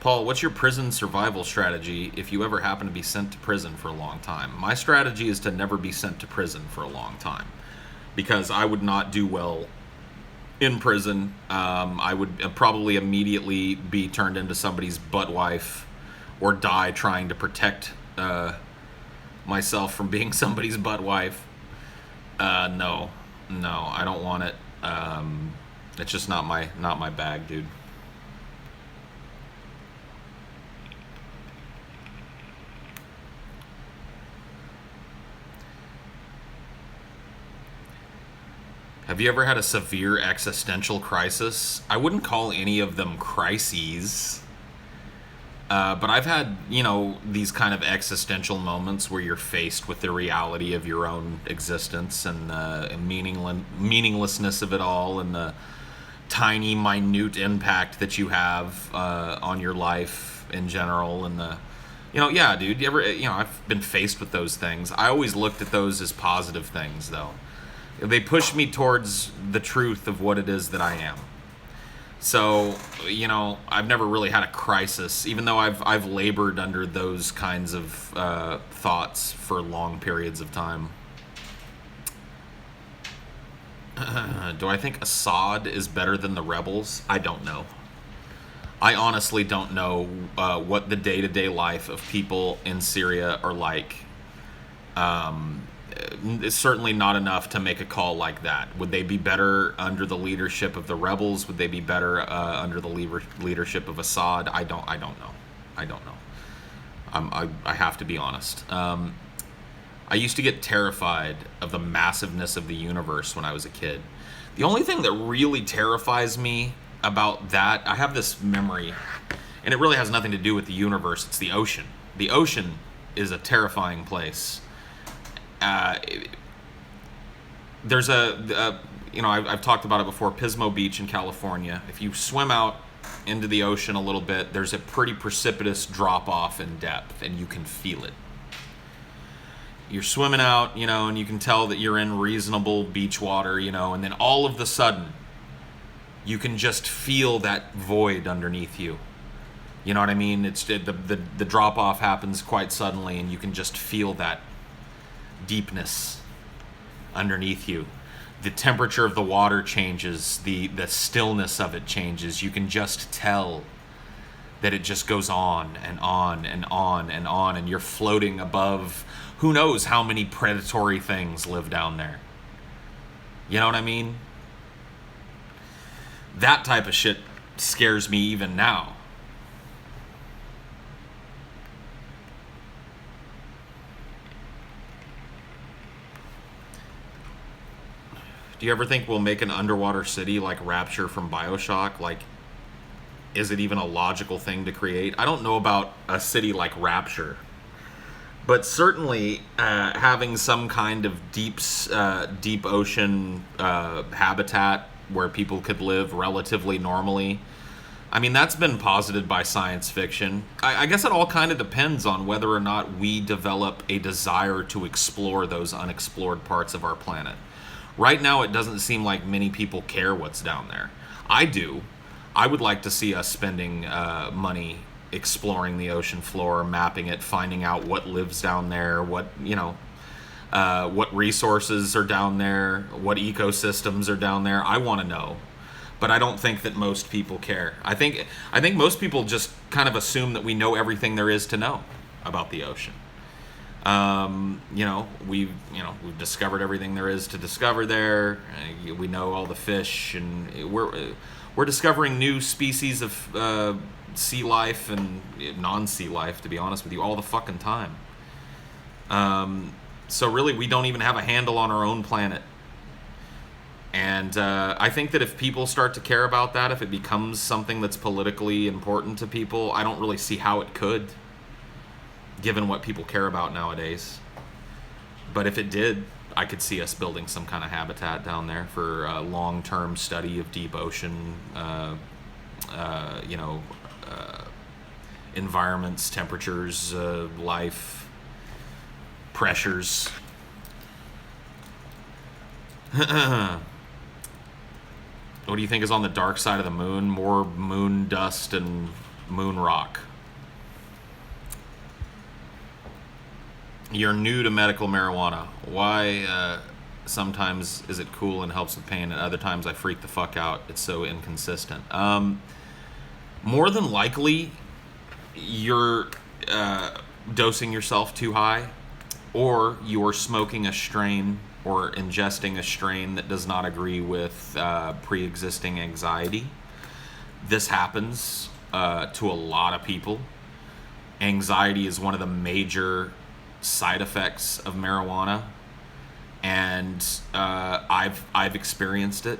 Paul, what's your prison survival strategy if you ever happen to be sent to prison for a long time? My strategy is to never be sent to prison for a long time, because I would not do well in prison. I would probably immediately be turned into somebody's butt wife, or die trying to protect myself from being somebody's butt wife. No, I don't want it. It's just not my bag, dude. Have you ever had a severe existential crisis? I wouldn't call any of them crises. But I've had, these kind of existential moments where you're faced with the reality of your own existence and the meaninglessness of it all, and the tiny, minute impact that you have on your life in general. And yeah, dude, I've been faced with those things. I always looked at those as positive things, though. They push me towards the truth of what it is that I am. So, I've never really had a crisis, even though I've labored under those kinds of thoughts for long periods of time. Do I think Assad is better than the rebels? I don't know. I honestly don't know what the day-to-day life of people in Syria are like. It's certainly not enough to make a call like that. Would they be better under the leadership of the rebels? Would they be better under the leadership of Assad? I don't know. I have to be honest. I used to get terrified of the massiveness of the universe when I was a kid. The only thing that really terrifies me about that, I have this memory, and it really has nothing to do with the universe. It's the ocean. The ocean is a terrifying place. There's I've talked about it before, Pismo Beach in California. If you swim out into the ocean a little bit, there's a pretty precipitous drop off in depth, and you can feel it. You're swimming out, and you can tell that you're in reasonable beach water, and then all of the sudden, you can just feel that void underneath you. You know what I mean? The drop off happens quite suddenly, and you can just feel that deepness underneath you. The temperature of the water changes, the stillness of it changes. You can just tell that it just goes on and on and on and on, and you're floating above who knows how many predatory things live down there. You know what I mean? That type of shit scares me even now. Do you ever think we'll make an underwater city like Rapture from BioShock? Like, is it even a logical thing to create? I don't know about a city like Rapture, but certainly having some kind of deep ocean habitat where people could live relatively normally. I mean, that's been posited by science fiction. I guess it all kind of depends on whether or not we develop a desire to explore those unexplored parts of our planet. Right now, it doesn't seem like many people care what's down there. I do. I would like to see us spending money exploring the ocean floor, mapping it, finding out what lives down there, what resources are down there, what ecosystems are down there. I want to know. But I don't think that most people care. I think most people just kind of assume that we know everything there is to know about the ocean. We've discovered everything there is to discover there. We know all the fish, and we're discovering new species of sea life and non-sea life, to be honest with you, all the fucking time. So really, we don't even have a handle on our own planet. And I think that if people start to care about that, if it becomes something that's politically important to people, I don't really see how it could, given what people care about nowadays. But if it did, I could see us building some kind of habitat down there for long-term study of deep ocean, environments, temperatures, life, pressures. What do you think is on the dark side of the moon? More moon dust and moon rock. You're new to medical marijuana. Why sometimes is it cool and helps with pain, and other times I freak the fuck out? It's so inconsistent. More than likely, you're dosing yourself too high, or you're smoking a strain or ingesting a strain that does not agree with pre-existing anxiety. This happens to a lot of people. Anxiety is one of the major side effects of marijuana, and I've experienced it.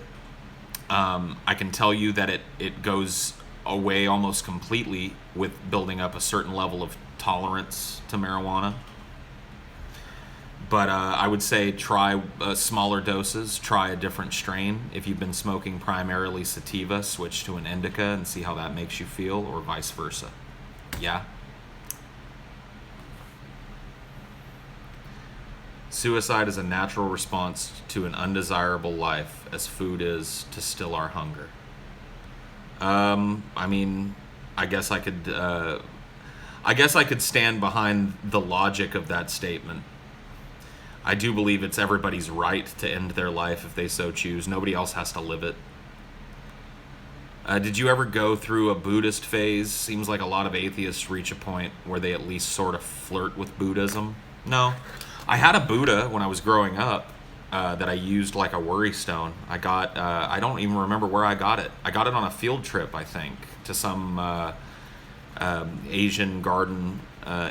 I can tell you that it goes away almost completely with building up a certain level of tolerance to marijuana. But I would say try smaller doses, try a different strain. If you've been smoking primarily sativa, switch to an indica and see how that makes you feel, or vice versa. Yeah? Suicide is a natural response to an undesirable life, as food is to still our hunger. I guess I could stand behind the logic of that statement. I do believe it's everybody's right to end their life if they so choose. Nobody else has to live it. Did you ever go through a Buddhist phase? Seems like a lot of atheists reach a point where they at least sort of flirt with Buddhism. No. I had a Buddha when I was growing up that I used like a worry stone. I got, I don't even remember where I got it. I got it on a field trip, I think, to some Asian garden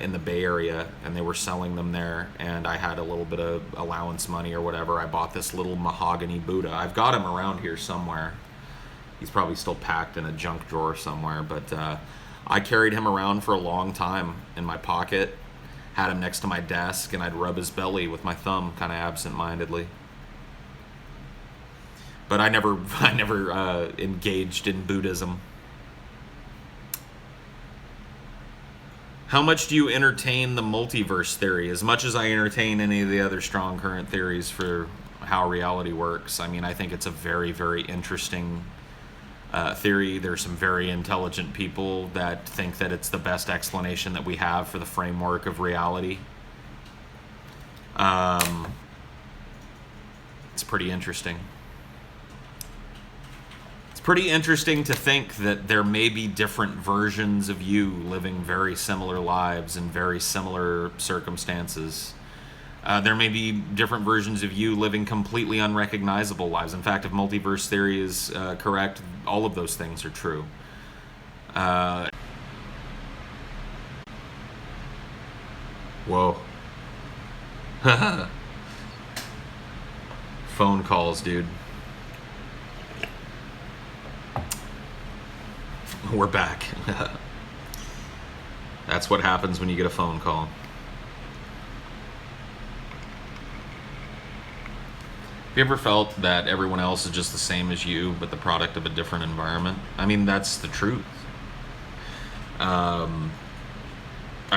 in the Bay Area, and they were selling them there, and I had a little bit of allowance money or whatever. I bought this little mahogany Buddha. I've got him around here somewhere. He's probably still packed in a junk drawer somewhere, but I carried him around for a long time in my pocket, had him next to my desk, and I'd rub his belly with my thumb kind of absent-mindedly. But I never engaged in Buddhism. How much do you entertain the multiverse theory? As much as I entertain any of the other strong current theories for how reality works. I mean, I think it's a very, very interesting theory. There's some very intelligent people that think that it's the best explanation that we have for the framework of reality. It's pretty interesting. Pretty interesting to think that there may be different versions of you living very similar lives in very similar circumstances. There may be different versions of you living completely unrecognizable lives. In fact, if multiverse theory is correct, all of those things are true. Whoa. Phone calls, dude. We're back. That's what happens when you get a phone call. Have you ever felt that everyone else is just the same as you, but the product of a different environment? I mean, that's the truth. I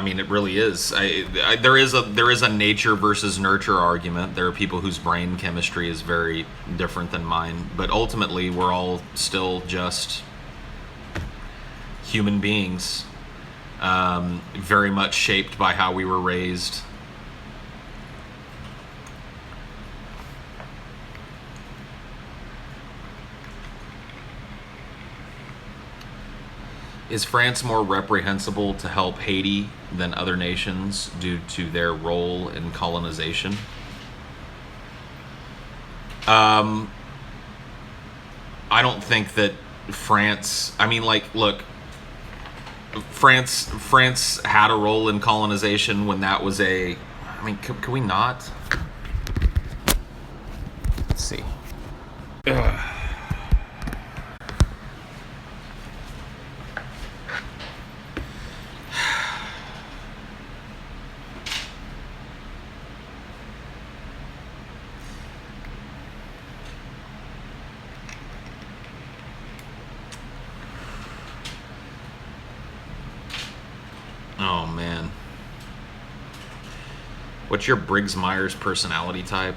mean, it really is. There is a nature versus nurture argument. There are people whose brain chemistry is very different than mine, but ultimately, we're all still just human beings, very much shaped by how we were raised. Is France more reprehensible to help Haiti than other nations due to their role in colonization? I don't think that France. I mean, like, look, France had a role in colonization when that was a. I mean, can we not? Let's see. Ugh. Oh man. What's your Briggs-Myers personality type?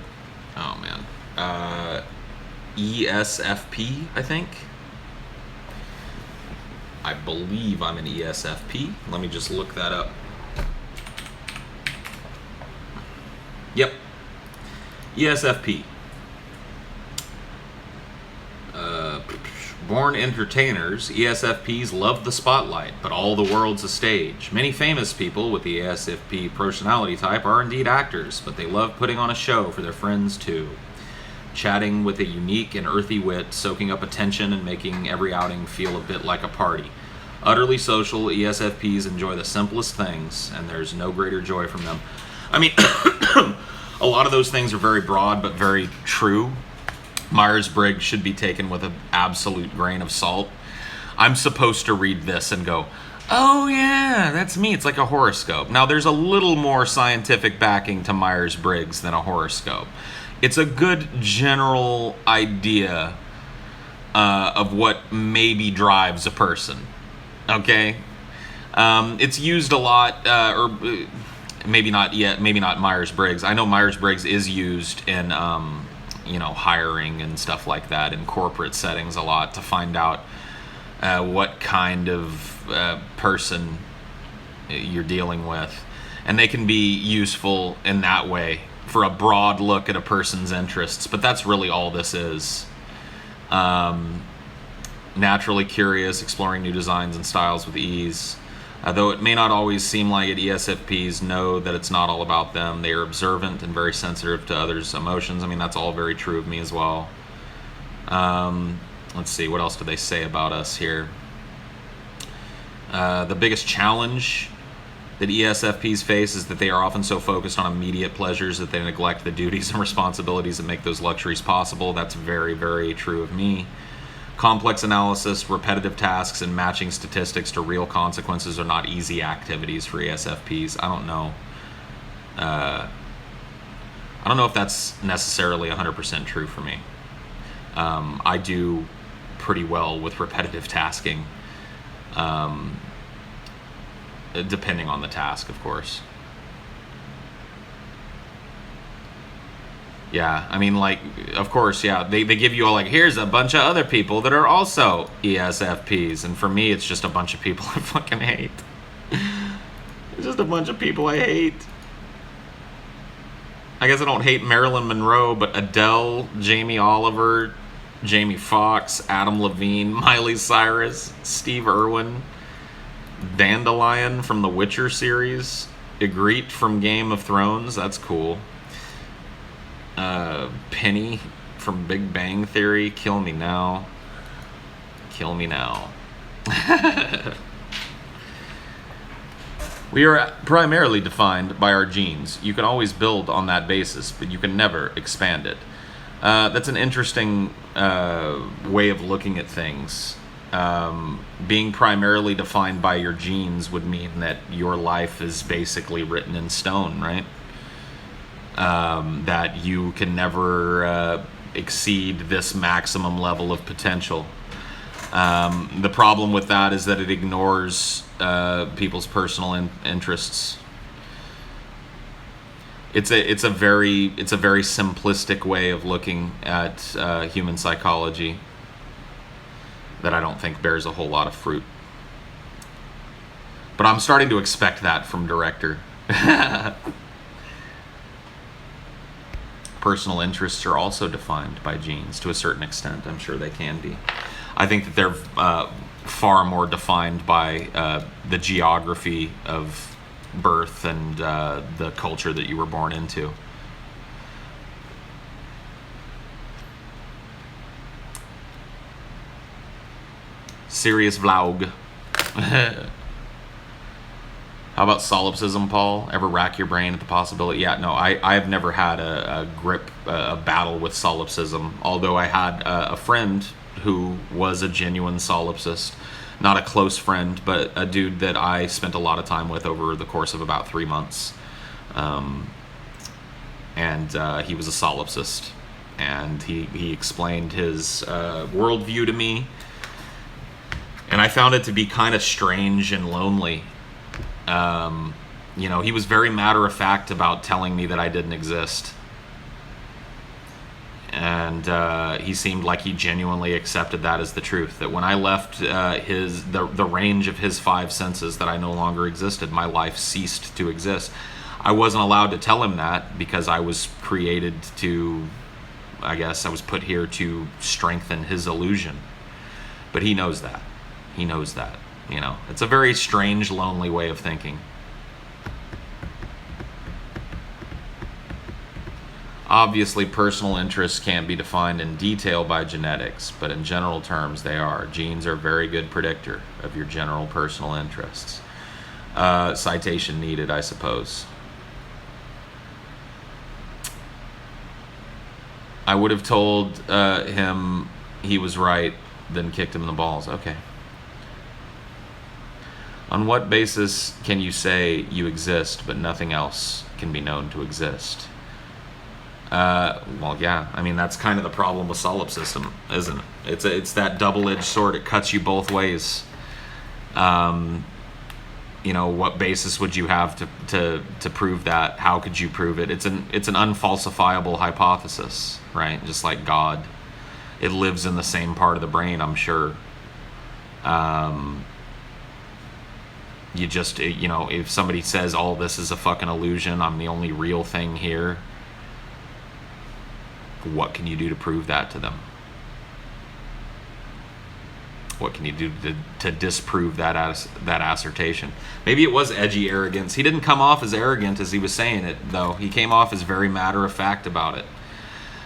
Oh man. ESFP, I think. I believe I'm an ESFP. Let me just look that up. Yep. ESFP. Born entertainers, ESFPs love the spotlight, but all the world's a stage. Many famous people with the ESFP personality type are indeed actors, but they love putting on a show for their friends too. Chatting with a unique and earthy wit, soaking up attention and making every outing feel a bit like a party. Utterly social, ESFPs enjoy the simplest things, and there's no greater joy from them. I mean, a lot of those things are very broad, but very true. Myers-Briggs should be taken with an absolute grain of salt. I'm supposed to read this and go, oh yeah, that's me. It's like a horoscope. Now, there's a little more scientific backing to Myers-Briggs than a horoscope. It's a good general idea of what maybe drives a person. Okay? It's used a lot, or maybe not yet, maybe not Myers-Briggs. I know Myers-Briggs is used in hiring and stuff like that in corporate settings a lot to find out what kind of person you're dealing with. And they can be useful in that way for a broad look at a person's interests. But that's really all this is. Naturally curious, exploring new designs and styles with ease. Though it may not always seem like it, ESFPs know that it's not all about them. They are observant and very sensitive to others' emotions. I mean, that's all very true of me as well. Let's see, what else do they say about us here? The biggest challenge that ESFPs face is that they are often so focused on immediate pleasures that they neglect the duties and responsibilities that make those luxuries possible. That's very, very true of me. Complex analysis, repetitive tasks, and matching statistics to real consequences are not easy activities for ESFPs. I don't know. I don't know if that's necessarily 100% true for me. I do pretty well with repetitive tasking, depending on the task, of course. Yeah, I mean, like, of course, yeah, they give you all, like, here's a bunch of other people that are also ESFPs, and for me, it's just a bunch of people I fucking hate. It's just a bunch of people I hate. I guess I don't hate Marilyn Monroe, but Adele, Jamie Oliver, Jamie Foxx, Adam Levine, Miley Cyrus, Steve Irwin, Dandelion from the Witcher series, Ygritte from Game of Thrones, that's cool. Penny from Big Bang Theory, kill me now. Kill me now. We are primarily defined by our genes. You can always build on that basis, but you can never expand it. That's an interesting way of looking at things. Being primarily defined by your genes would mean that your life is basically written in stone, right? That you can never exceed this maximum level of potential. The problem with that is that it ignores people's personal interests. It's a very simplistic way of looking at human psychology that I don't think bears a whole lot of fruit. But I'm starting to expect that from director. Personal interests are also defined by genes to a certain extent. I'm sure they can be. I think that they're far more defined by the geography of birth and the culture that you were born into. Serious vlog. How about solipsism, Paul? Ever rack your brain at the possibility? Yeah, no, I've never had a battle with solipsism, although I had a friend who was a genuine solipsist. Not a close friend, but a dude that I spent a lot of time with over the course of about 3 months. And he was a solipsist. And he explained his worldview to me. And I found it to be kind of strange and lonely. He was very matter-of-fact about telling me that I didn't exist. And he seemed like he genuinely accepted that as the truth. That when I left the range of his 5 senses, that I no longer existed. My life ceased to exist. I wasn't allowed to tell him that because I was created to, I guess I was put here to strengthen his illusion. But he knows that. He knows that. It's a very strange, lonely way of thinking. Obviously, personal interests can't be defined in detail by genetics, but in general terms, they are. Genes are a very good predictor of your general personal interests. Citation needed, I suppose. I would have told him he was right, then kicked him in the balls. Okay. On what basis can you say you exist, but nothing else can be known to exist? Well, yeah. I mean, that's kind of the problem with solipsism, isn't it? It's that double-edged sword. It cuts you both ways. What basis would you have to prove that? How could you prove it? It's an unfalsifiable hypothesis, right? Just like God, it lives in the same part of the brain, I'm sure. You just, if somebody says, "Oh, this is a fucking illusion. I'm the only real thing here." What can you do to prove that to them? What can you do to disprove that assertion? Maybe it was edgy arrogance. He didn't come off as arrogant as he was saying it, though. He came off as very matter-of-fact about it.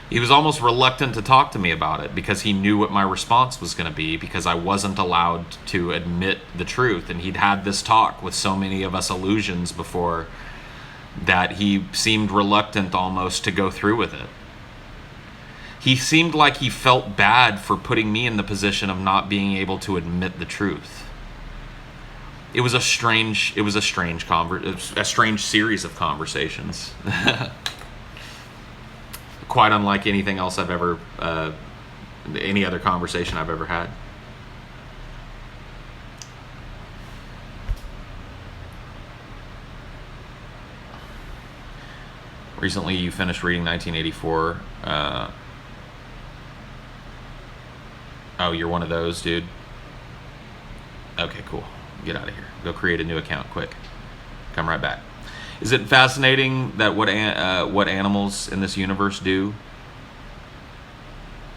He was almost reluctant to talk to me about it because he knew what my response was going to be, because I wasn't allowed to admit the truth. And he'd had this talk with so many of us illusions before that he seemed reluctant almost to go through with it. He seemed like he felt bad for putting me in the position of not being able to admit the truth. It was a strange series of conversations. Quite unlike anything else I've ever, any other conversation I've ever had. Recently, you finished reading 1984. Oh, you're one of those, dude? Okay, cool. Get out of here. Go create a new account, quick. Come right back. Is it fascinating that what animals in this universe do?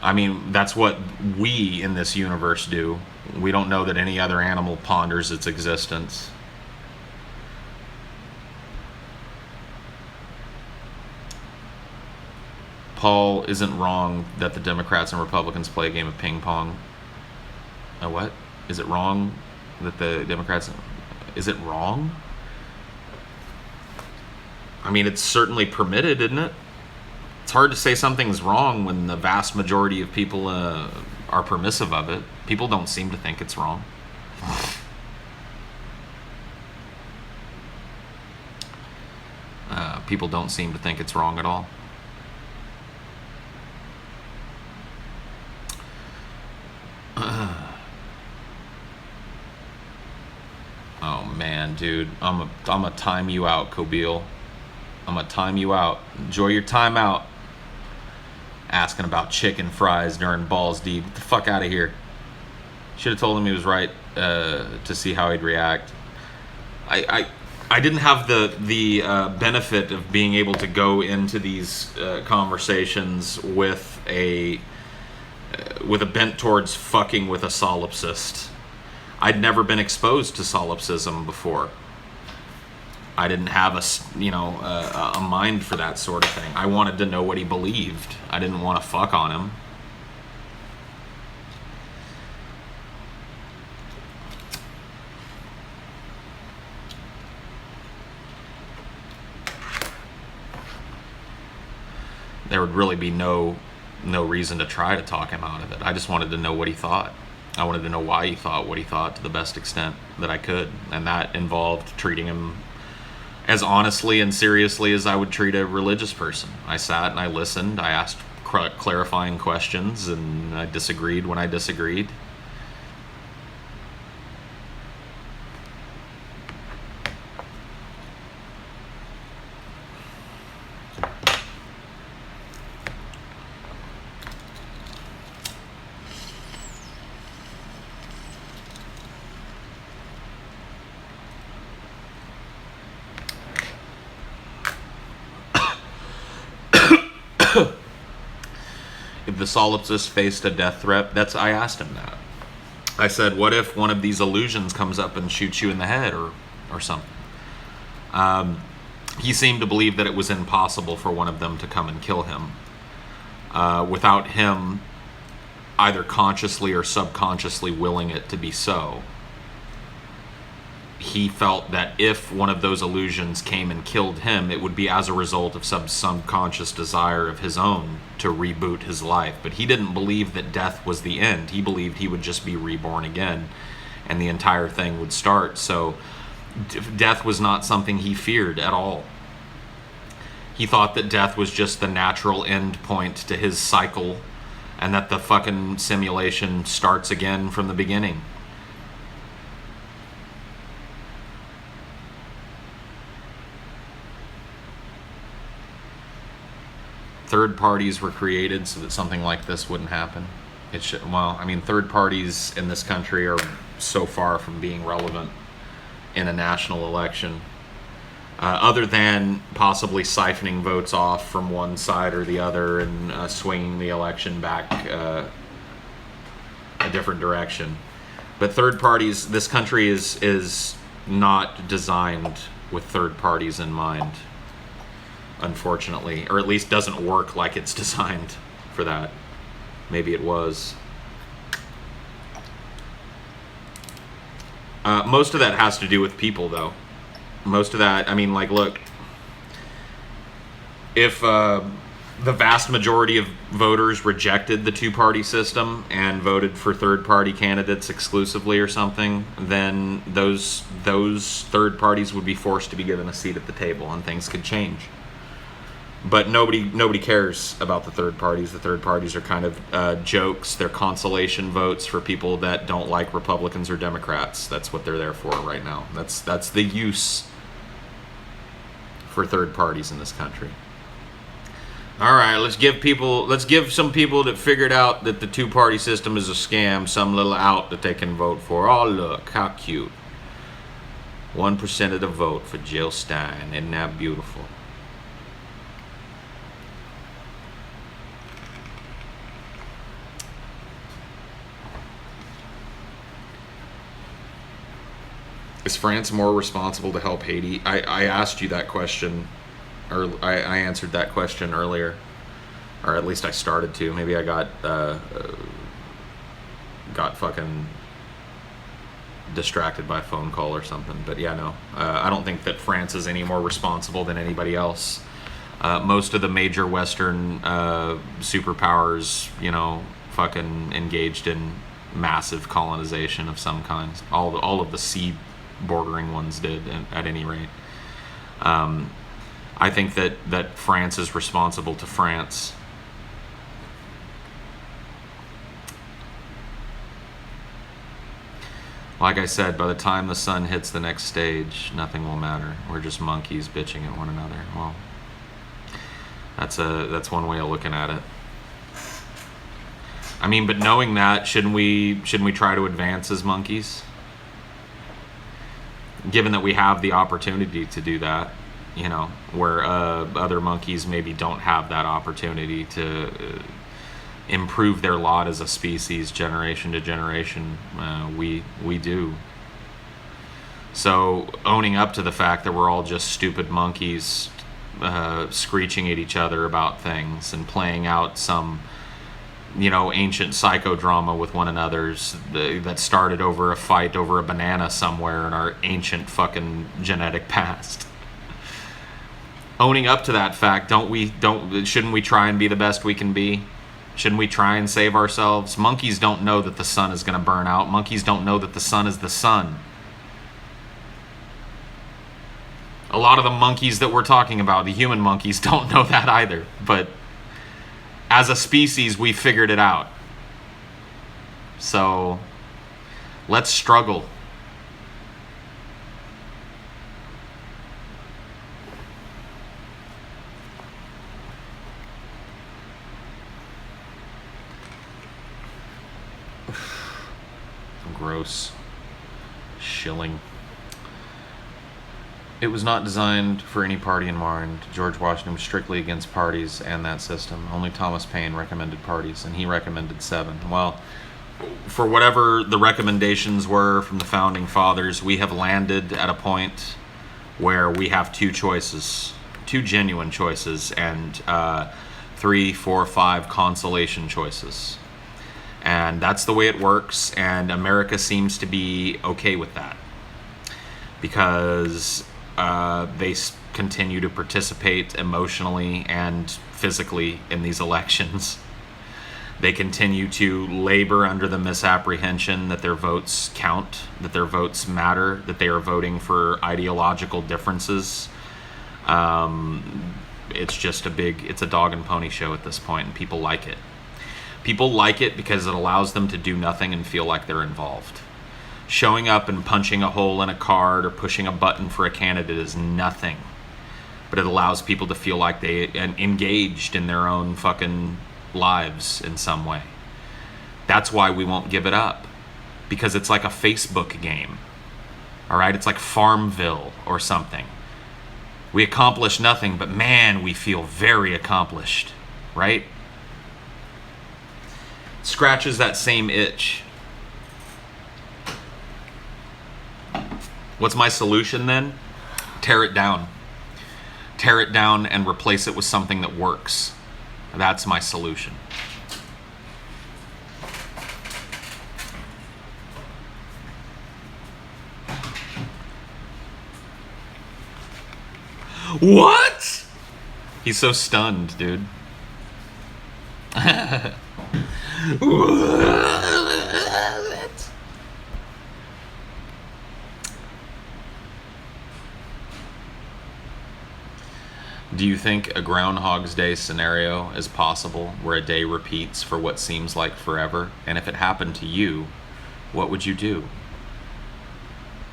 I mean, that's what we in this universe do. We don't know that any other animal ponders its existence. Paul isn't wrong that the Democrats and Republicans play a game of ping pong. A what? Is it wrong that the Democrats... Is it wrong? I mean, it's certainly permitted, isn't it? It's hard to say something's wrong when the vast majority of people are permissive of it. People don't seem to think it's wrong. People don't seem to think it's wrong at all. Oh man, dude, I'm gonna time you out, Kobil. I'm gonna time you out. Enjoy your time out. Asking about chicken fries during balls deep. Get the fuck out of here. Should have told him he was right to see how he'd react. I didn't have the benefit of being able to go into these conversations with a bent towards fucking with a solipsist. I'd never been exposed to solipsism before. I didn't have a mind for that sort of thing. I wanted to know what he believed. I didn't want to fuck on him. There would really be no reason to try to talk him out of it. I just wanted to know what he thought. I wanted to know why he thought what he thought to the best extent that I could. And that involved treating him as honestly and seriously as I would treat a religious person. I sat and I listened. I asked clarifying questions, and I disagreed when I disagreed. If the solipsist faced a death threat, I asked him that. I said, what if one of these illusions comes up and shoots you in the head or something? He seemed to believe that it was impossible for one of them to come and kill him without him either consciously or subconsciously willing it to be so. He felt that if one of those illusions came and killed him, it would be as a result of some subconscious desire of his own to reboot his life. But he didn't believe that death was the end. He believed he would just be reborn again and the entire thing would start. So death was not something he feared at all. He thought that death was just the natural end point to his cycle, and that the fucking simulation starts again from the beginning. Third parties were created so that something like this wouldn't happen. Third parties in this country are so far from being relevant in a national election, other than possibly siphoning votes off from one side or the other and swinging the election back a different direction. But third parties, this country is not designed with third parties in mind, unfortunately, or at least doesn't work like it's designed for that. Maybe it was. Most of that has to do with people, though. Most of that, look, if the vast majority of voters rejected the two-party system and voted for third-party candidates exclusively or something, then those third parties would be forced to be given a seat at the table, and things could change. But nobody cares about the third parties. The third parties are kind of jokes. They're consolation votes for people that don't like Republicans or Democrats. That's what they're there for right now. That's the use for third parties in this country. All right, let's give some people that figured out that the two-party system is a scam some little out that they can vote for. Oh, look, how cute. 1% of the vote for Jill Stein. Isn't that beautiful? Is France more responsible to help Haiti? I asked you that question, or I answered that question earlier, or at least I started to. Maybe I got fucking distracted by a phone call or something. But yeah, no, I don't think that France is any more responsible than anybody else. Most of the major Western superpowers, fucking engaged in massive colonization of some kind. All of the sea bordering ones did, at any rate. I think that France is responsible to France. Like I said, by the time the sun hits the next stage, nothing will matter. We're just monkeys bitching at one another. Well, that's one way of looking at it. But knowing that, shouldn't we try to advance as monkeys? Given that we have the opportunity to do that, where other monkeys maybe don't have that opportunity to improve their lot as a species generation to generation. We do. So owning up to the fact that we're all just stupid monkeys screeching at each other about things and playing out some, ancient psychodrama with one another's that started over a fight over a banana somewhere in our ancient fucking genetic past. Owning up to that fact, shouldn't we try and be the best we can be? Shouldn't we try and save ourselves? Monkeys don't know that the sun is going to burn out. Monkeys don't know that the sun is the sun. A lot of the monkeys that we're talking about, the human monkeys, don't know that either. But as a species, we figured it out. So let's struggle. Gross. Shilling. It was not designed for any party in mind. George Washington was strictly against parties and that system. Only Thomas Paine recommended parties, and he recommended 7. Well, for whatever the recommendations were from the founding fathers, we have landed at a point where we have 2 choices, 2 genuine choices, and 3, 4, 5 consolation choices. And that's the way it works, and America seems to be okay with that. Because they continue to participate emotionally and physically in these elections. They continue to labor under the misapprehension that their votes count, that their votes matter, that they are voting for ideological differences. It's just it's a dog and pony show at this point, and people like it. People like it because it allows them to do nothing and feel like they're involved. Showing up and punching a hole in a card or pushing a button for a candidate is nothing. But it allows people to feel like they engaged in their own fucking lives in some way. That's why we won't give it up. Because it's like a Facebook game. Alright? It's like Farmville or something. We accomplish nothing, but man, we feel very accomplished. Right? Scratches that same itch. What's my solution then? Tear it down. Tear it down and replace it with something that works. That's my solution. What? He's so stunned, dude. What? Do you think a Groundhog's Day scenario is possible where a day repeats for what seems like forever? And if it happened to you, what would you do?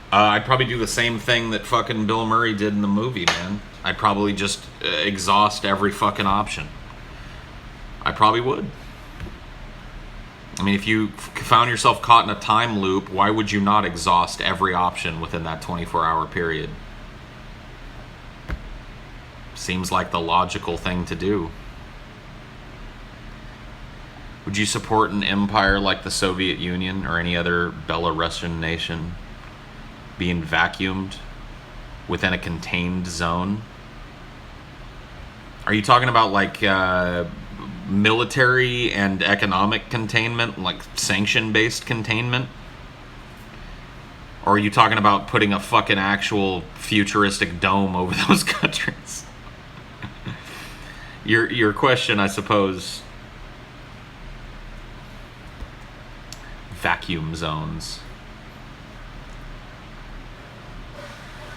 I'd probably do the same thing that fucking Bill Murray did in the movie, man. I'd probably just exhaust every fucking option. I probably would. I mean, if you found yourself caught in a time loop, why would you not exhaust every option within that 24-hour period? Seems like the logical thing to do. Would you support an empire like the Soviet Union or any other Belarusian nation being vacuumed within a contained zone? Are you talking about like military and economic containment, like sanction-based containment? Or are you talking about putting a fucking actual futuristic dome over those countries? Your question, I suppose. Vacuum zones.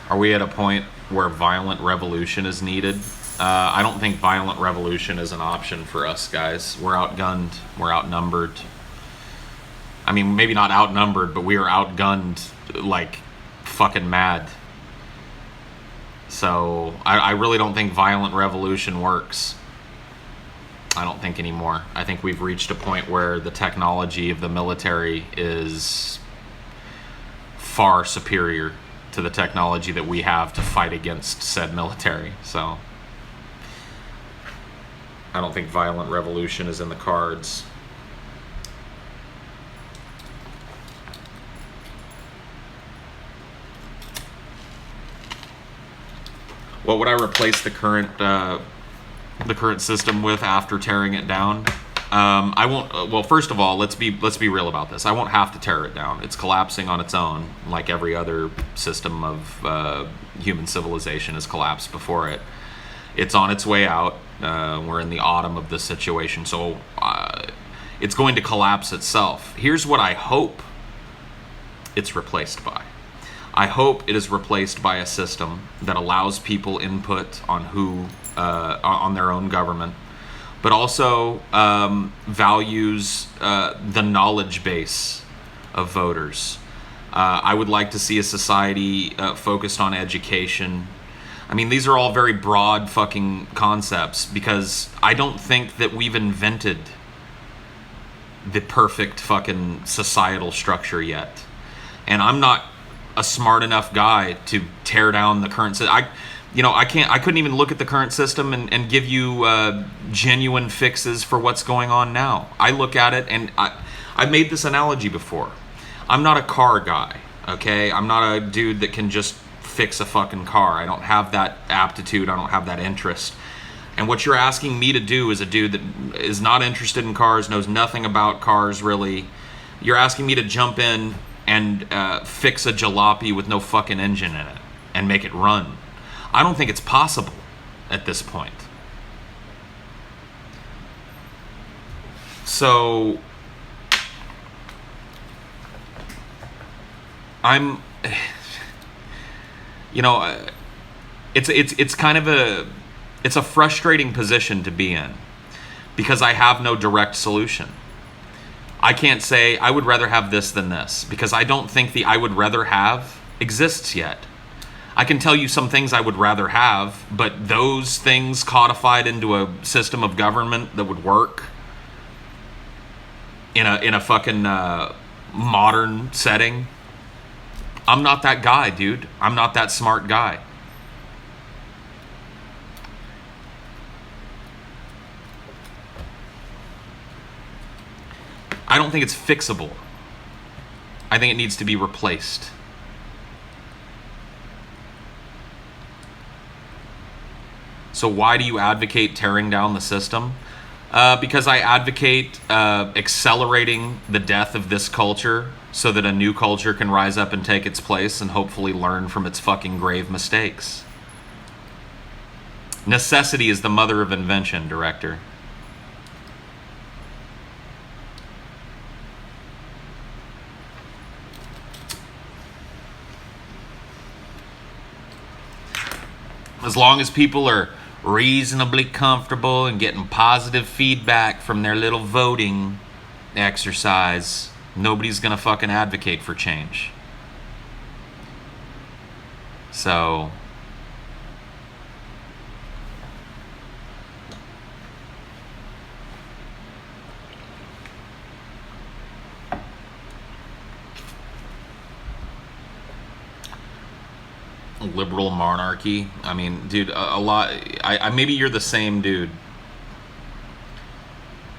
Are we at a point where violent revolution is needed? I don't think violent revolution is an option for us, guys. We're outgunned. We're outnumbered. I mean, maybe not outnumbered, but we are outgunned like fucking mad. So I really don't think violent revolution works. I don't think anymore. I think we've reached a point where the technology of the military is far superior to the technology that we have to fight against said military. So I don't think violent revolution is in the cards. What would I replace the current system with after tearing it down? I won't. Well, first of all, let's be real about this. I won't have to tear it down. It's collapsing on its own, like every other system of human civilization has collapsed before it. It's on its way out. We're in the autumn of this situation, so it's going to collapse itself. Here's what I hope it's replaced by. I hope it is replaced by a system that allows people input on on their own government, but also values the knowledge base of voters. I would like to see a society focused on education. I mean, these are all very broad fucking concepts, because I don't think that we've invented the perfect fucking societal structure yet. And I'm not a smart enough guy to tear down the current system. I couldn't even look at the current system and give you genuine fixes for what's going on now. I look at it, and I've made this analogy before. I'm not a car guy, okay? I'm not a dude that can just fix a fucking car. I don't have that aptitude. I don't have that interest. And what you're asking me to do as a dude that is not interested in cars, knows nothing about cars really, you're asking me to jump in and fix a jalopy with no fucking engine in it and make it run. I don't think it's possible at this point. So I'm, it's kind of it's a frustrating position to be in, because I have no direct solution. I can't say I would rather have this than this, because I don't think the I would rather have exists yet. I can tell you some things I would rather have, but those things codified into a system of government that would work in a fucking modern setting, I'm not that guy, dude. I'm not that smart guy. I don't think it's fixable. I think it needs to be replaced. So why do you advocate tearing down the system? Because I advocate accelerating the death of this culture so that a new culture can rise up and take its place and hopefully learn from its fucking grave mistakes. Necessity is the mother of invention, director. As long as people are reasonably comfortable and getting positive feedback from their little voting exercise, nobody's gonna fucking advocate for change. So liberal monarchy. I mean, dude, a lot. Maybe you're the same dude.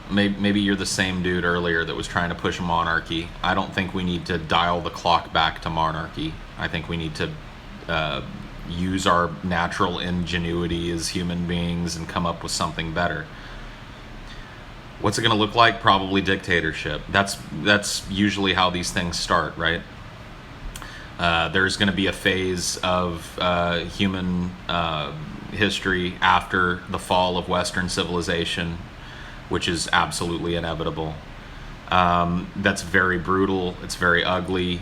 Maybe you're the same dude earlier that was trying to push monarchy. I don't think we need to dial the clock back to monarchy. I think we need to use our natural ingenuity as human beings and come up with something better. What's it going to look like? Probably dictatorship. That's usually how these things start, right? There's going to be a phase of human history after the fall of Western civilization, which is absolutely inevitable. That's very brutal. It's very ugly.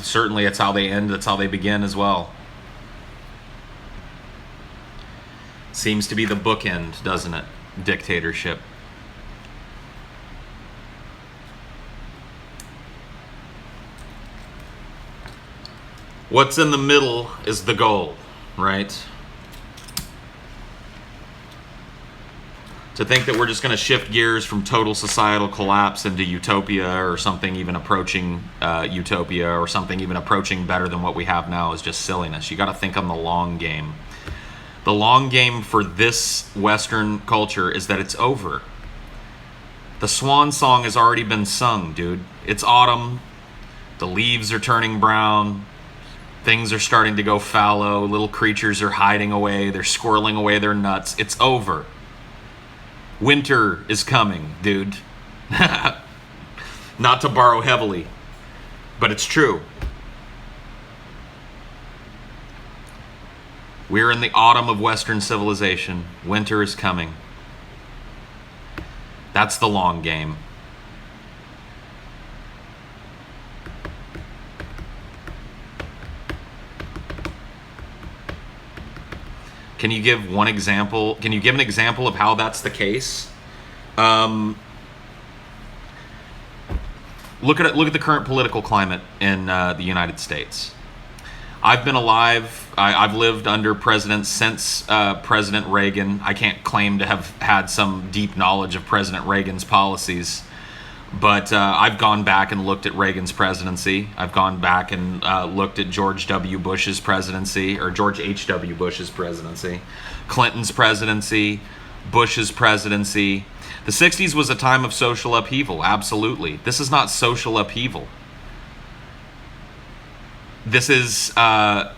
Certainly, it's how they end. That's how they begin as well. Seems to be the bookend, doesn't it? Dictatorship. What's in the middle is the goal, right? To think that we're just going to shift gears from total societal collapse into utopia or something even approaching utopia or something even approaching better than what we have now is just silliness. You got to think on the long game. The long game for this Western culture is that it's over. The swan song has already been sung, dude. It's autumn. The leaves are turning brown. Things are starting to go fallow. Little creatures are hiding away. They're squirreling away their nuts. It's over. Winter is coming, dude. Not to borrow heavily, but it's true. We're in the autumn of Western civilization. Winter is coming. That's the long game. Can you give one example? Can you give an example of how that's the case? Look at the current political climate in the United States. I've been alive. I've lived under presidents since President Reagan. I can't claim to have had some deep knowledge of President Reagan's policies, but I've gone back and looked at Reagan's presidency. I've gone back and looked at George W. Bush's presidency, or George H.W. Bush's presidency, Clinton's presidency, Bush's presidency. The 60s was a time of social upheaval, absolutely. This is not social upheaval. This is the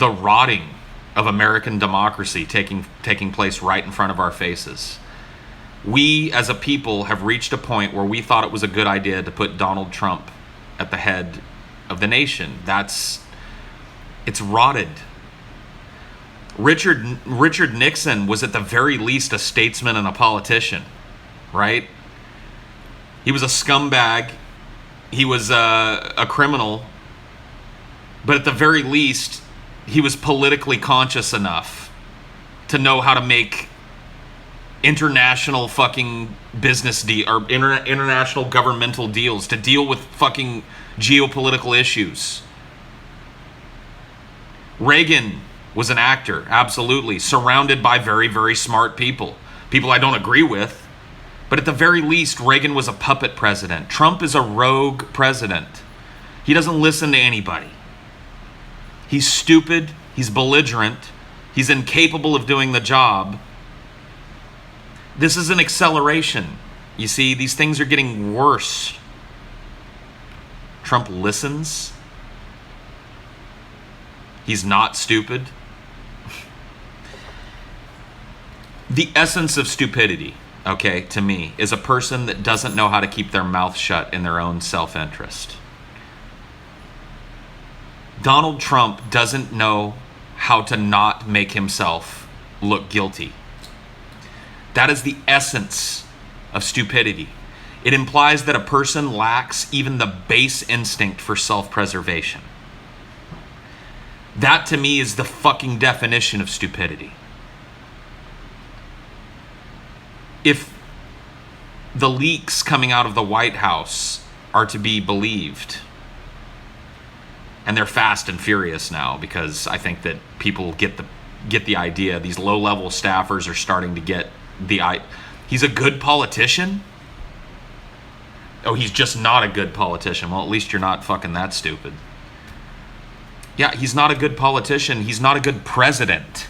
rotting of American democracy taking place right in front of our faces. We, as a people, have reached a point where we thought it was a good idea to put Donald Trump at the head of the nation. It's rotted. Richard Nixon was at the very least a statesman and a politician, right? He was a scumbag. He was a criminal. But at the very least, he was politically conscious enough to know how to make international fucking business or international governmental deals, to deal with fucking geopolitical issues. Reagan was an actor, absolutely, surrounded by very, very smart people. People I don't agree with, but at the very least, Reagan was a puppet president. Trump is a rogue president. He doesn't listen to anybody. He's stupid, he's belligerent, he's incapable of doing the job. This is an acceleration. You see, these things are getting worse. Trump listens. He's not stupid. The essence of stupidity, okay, to me, is a person that doesn't know how to keep their mouth shut in their own self-interest. Donald Trump doesn't know how to not make himself look guilty. That is the essence of stupidity. It implies that a person lacks even the base instinct for self-preservation. That, to me, is the fucking definition of stupidity. If the leaks coming out of the White House are to be believed, and they're fast and furious now, because I think that people get the idea. These low-level staffers are starting to get he's a good politician? Oh, he's just not a good politician. Well, at least you're not fucking that stupid. Yeah, he's not a good politician. He's not a good president.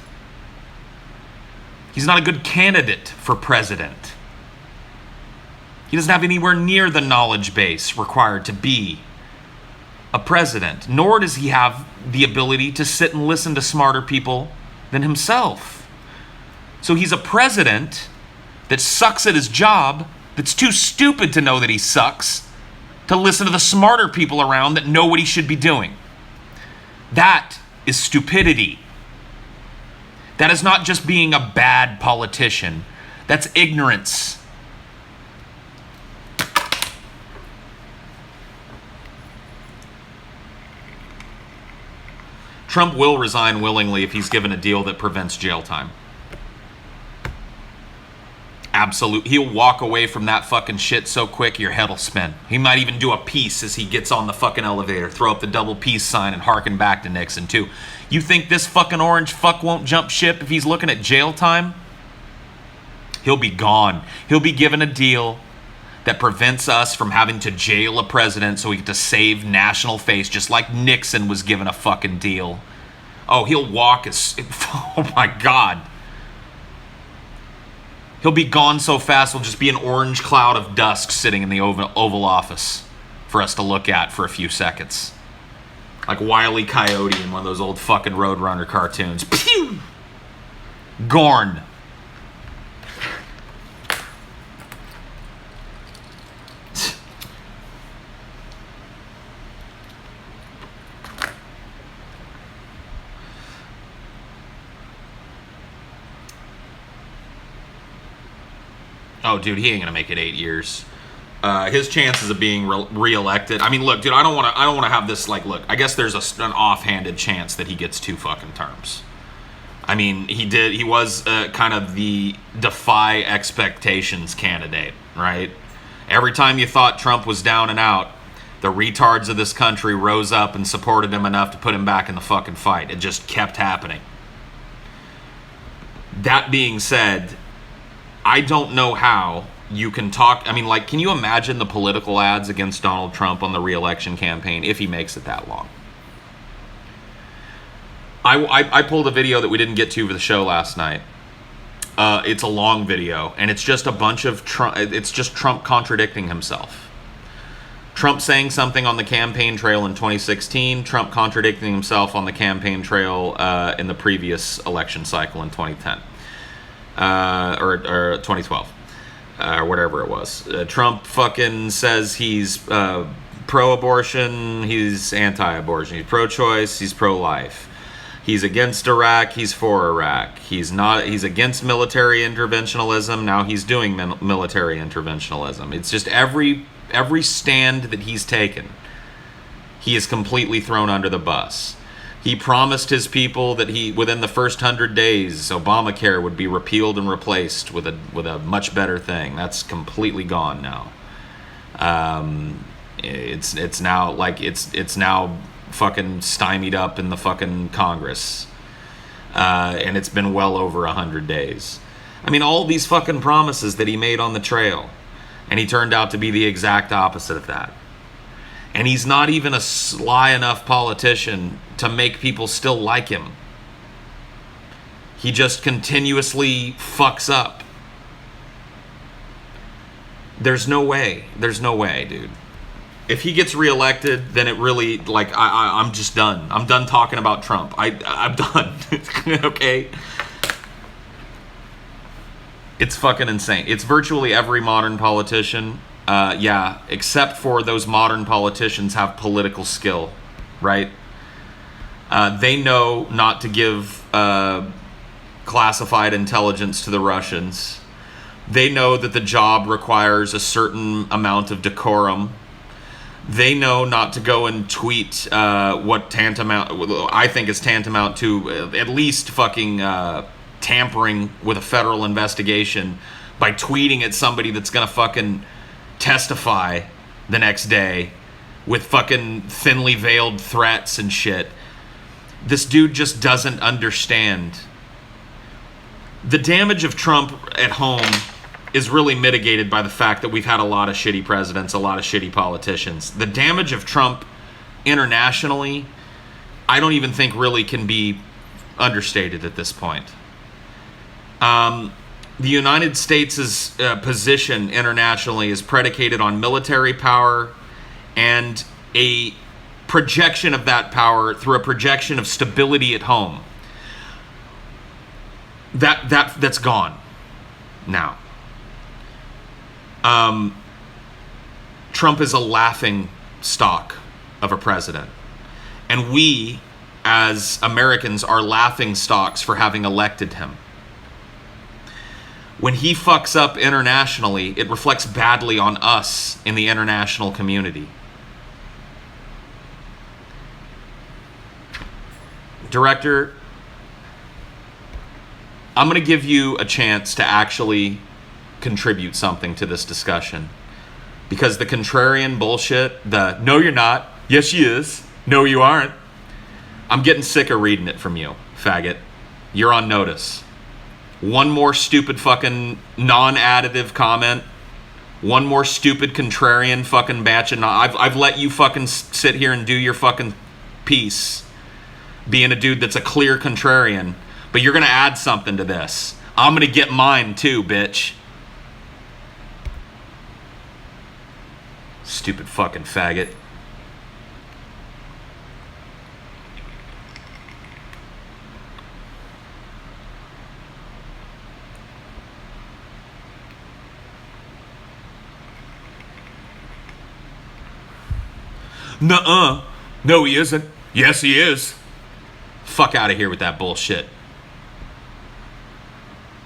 He's not a good candidate for president. He doesn't have anywhere near the knowledge base required to be a president, nor does he have the ability to sit and listen to smarter people than himself. So he's a president that sucks at his job, that's too stupid to know that he sucks, to listen to the smarter people around that know what he should be doing. That is stupidity. That is not just being a bad politician. That's ignorance. Trump will resign willingly if he's given a deal that prevents jail time. Absolutely. He'll walk away from that fucking shit so quick your head will spin. He might even do a peace as he gets on the fucking elevator, throw up the double peace sign and harken back to Nixon too. You think this fucking orange fuck won't jump ship if he's looking at jail time? He'll be gone. He'll be given a deal that prevents us from having to jail a president so we get to save national face, just like Nixon was given a fucking deal Oh, he'll walk as... Oh my God. He'll be gone so fast, he'll just be an orange cloud of dust sitting in the Oval Office for us to look at for a few seconds. Like Wile E. Coyote in one of those old fucking Roadrunner cartoons. Pew! Gorn. Oh, dude, he ain't gonna make it 8 years. His chances of being re-elected. I mean, look, dude, I don't want to have this like. Look, I guess there's an offhanded chance that he gets 2 fucking terms. I mean, he was kind of the defy expectations candidate, right? Every time you thought Trump was down and out, the retards of this country rose up and supported him enough to put him back in the fucking fight. It just kept happening. That being said, I don't know how you can talk. I mean, like, can you imagine the political ads against Donald Trump on the re-election campaign if he makes it that long? I pulled a video that we didn't get to for the show last night. It's a long video, and it's just a bunch of Trump. It's just Trump contradicting himself. Trump saying something on the campaign trail in 2016. Trump contradicting himself on the campaign trail in the previous election cycle in 2010 or 2012 or whatever it was. Trump fucking says he's pro-abortion. He's anti-abortion. He's pro-choice. He's pro-life. He's against Iraq. He's for Iraq. He's against military interventionism. Now he's doing military interventionism. It's just every stand that he's taken, he is completely thrown under the bus. He promised his people that within the first 100 days, Obamacare would be repealed and replaced with a much better thing. That's completely gone now. It's now fucking stymied up in the fucking Congress, and it's been well over 100 days. I mean, all these fucking promises that he made on the trail, and he turned out to be the exact opposite of that. And he's not even a sly enough politician to make people still like him. He just continuously fucks up. There's no way, dude. If he gets reelected, then it really, like, I'm just done. I'm done talking about Trump. I'm done. Okay? It's fucking insane. It's virtually every modern politician, except for those modern politicians have political skill, right? They know not to give classified intelligence to the Russians. They know that the job requires a certain amount of decorum. They know not to go and tweet what I think is tantamount to at least fucking tampering with a federal investigation by tweeting at somebody that's gonna fucking testify the next day with fucking thinly veiled threats and shit. This dude just doesn't understand. The damage of Trump at home is really mitigated by the fact that we've had a lot of shitty presidents, a lot of shitty politicians. The damage of Trump internationally, I don't even think really can be understated at this point. The United States' position internationally is predicated on military power and a projection of that power through a projection of stability at home. That's gone now. Trump is a laughing stock of a president. And we, as Americans, are laughing stocks for having elected him. When he fucks up internationally, it reflects badly on us in the international community. Director, I'm going to give you a chance to actually contribute something to this discussion, because the contrarian bullshit, the no you're not, yes she is, no you aren't, I'm getting sick of reading it from you, faggot. You're on notice. One more stupid fucking non-additive comment, one more stupid contrarian fucking batch, and I've let you fucking sit here and do your fucking piece. being a dude that's a clear contrarian, but you're going to add something to this. I'm going to get mine too, bitch. Stupid fucking faggot. Nuh-uh. No, he isn't. Yes, he is. Fuck out of here with that bullshit.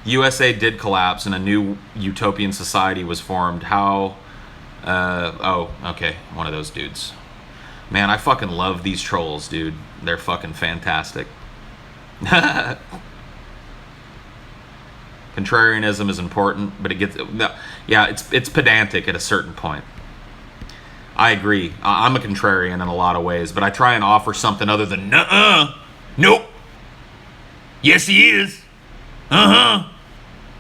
USA did collapse and a new utopian society was formed. How? Oh, okay. One of those dudes. Man, I fucking love these trolls, dude. They're fucking fantastic. Contrarianism is important, but it gets... Yeah, it's pedantic at a certain point. I agree. I'm a contrarian in a lot of ways, but I try and offer something other than nuh-uh. Nope. Yes, he is. Uh-huh.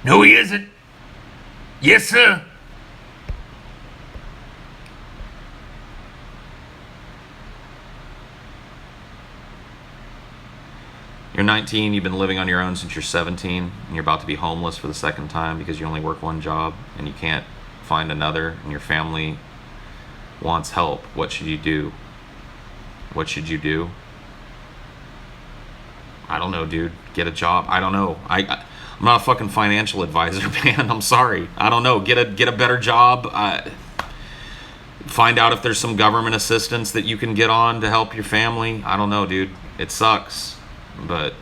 No, he isn't. Yes, sir. You're 19, you've been living on your own since you're 17, and you're about to be homeless for the second time because you only work one job and you can't find another, and your family wants help. What should you do? What should you do? I don't know, dude. Get a job. I don't know. I'm not a fucking financial advisor, man. I'm sorry. I don't know. Get a better job. Find out if there's some government assistance that you can get on to help your family. I don't know, dude. It sucks, but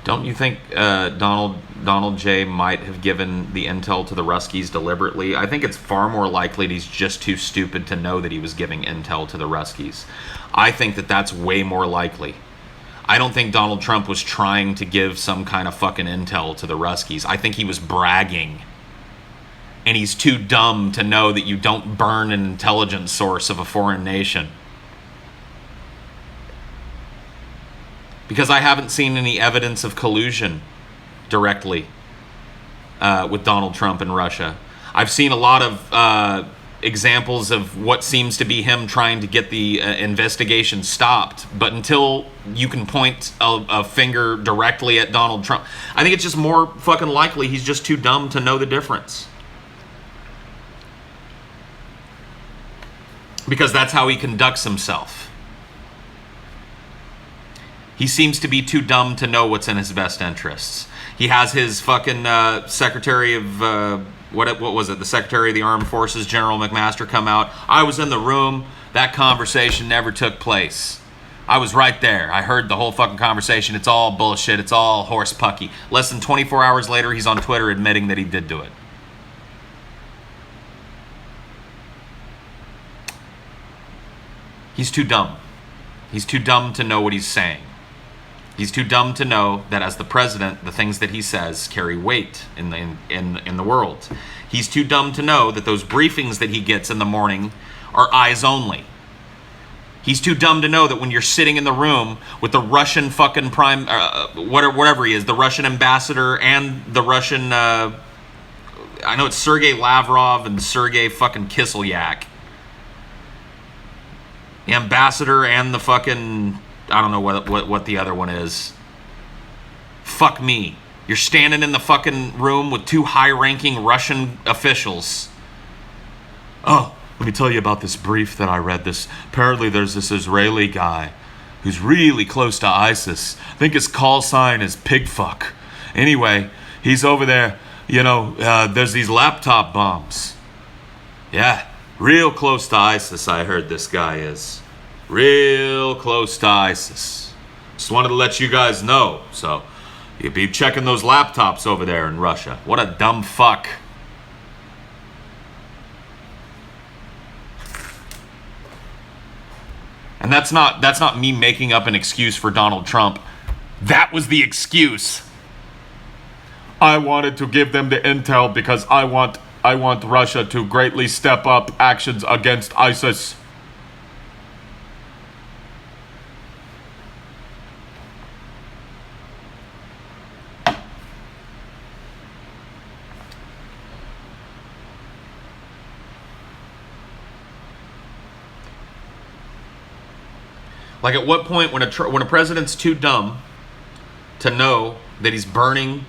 don't you think Donald J might have given the intel to the Ruskies deliberately? I think it's far more likely that he's just too stupid to know that he was giving intel to the Ruskies. I think that that's way more likely. I don't think Donald Trump was trying to give some kind of fucking intel to the Ruskies. I think he was bragging. And he's too dumb to know that you don't burn an intelligence source of a foreign nation. Because I haven't seen any evidence of collusion directly with Donald Trump and Russia. I've seen a lot of examples of what seems to be him trying to get the investigation stopped. But until you can point a finger directly at Donald Trump, I think it's just more fucking likely he's just too dumb to know the difference. Because that's how he conducts himself. He seems to be too dumb to know what's in his best interests. He has his fucking Secretary of, what was it? The Secretary of the Armed Forces, General McMaster, come out. I was in the room. That conversation never took place. I was right there. I heard the whole fucking conversation. It's all bullshit. It's all horse pucky. Less than 24 hours later, he's on Twitter admitting that he did do it. He's too dumb. He's too dumb to know what he's saying. He's too dumb to know that as the president, the things that he says carry weight in the world. He's too dumb to know that those briefings that he gets in the morning are eyes only. He's too dumb to know that when you're sitting in the room with the Russian fucking whatever he is, the Russian ambassador and the Russian, I know it's Sergei Lavrov and Sergei fucking Kislyak. The ambassador and the fucking, I don't know what the other one is. Fuck me. You're standing in the fucking room with two high-ranking Russian officials. Oh, let me tell you about this brief that I read. Apparently there's this Israeli guy who's really close to ISIS. I think his call sign is pigfuck. Anyway, he's over there. You know, there's these laptop bombs. Yeah, real close to ISIS, I heard this guy is. Real close to ISIS. Just wanted to let you guys know. So, you'd be checking those laptops over there in Russia. What a dumb fuck. And that's not me making up an excuse for Donald Trump. That was the excuse. I wanted to give them the intel because I want Russia to greatly step up actions against ISIS. Like, at what point, when a president's too dumb to know that he's burning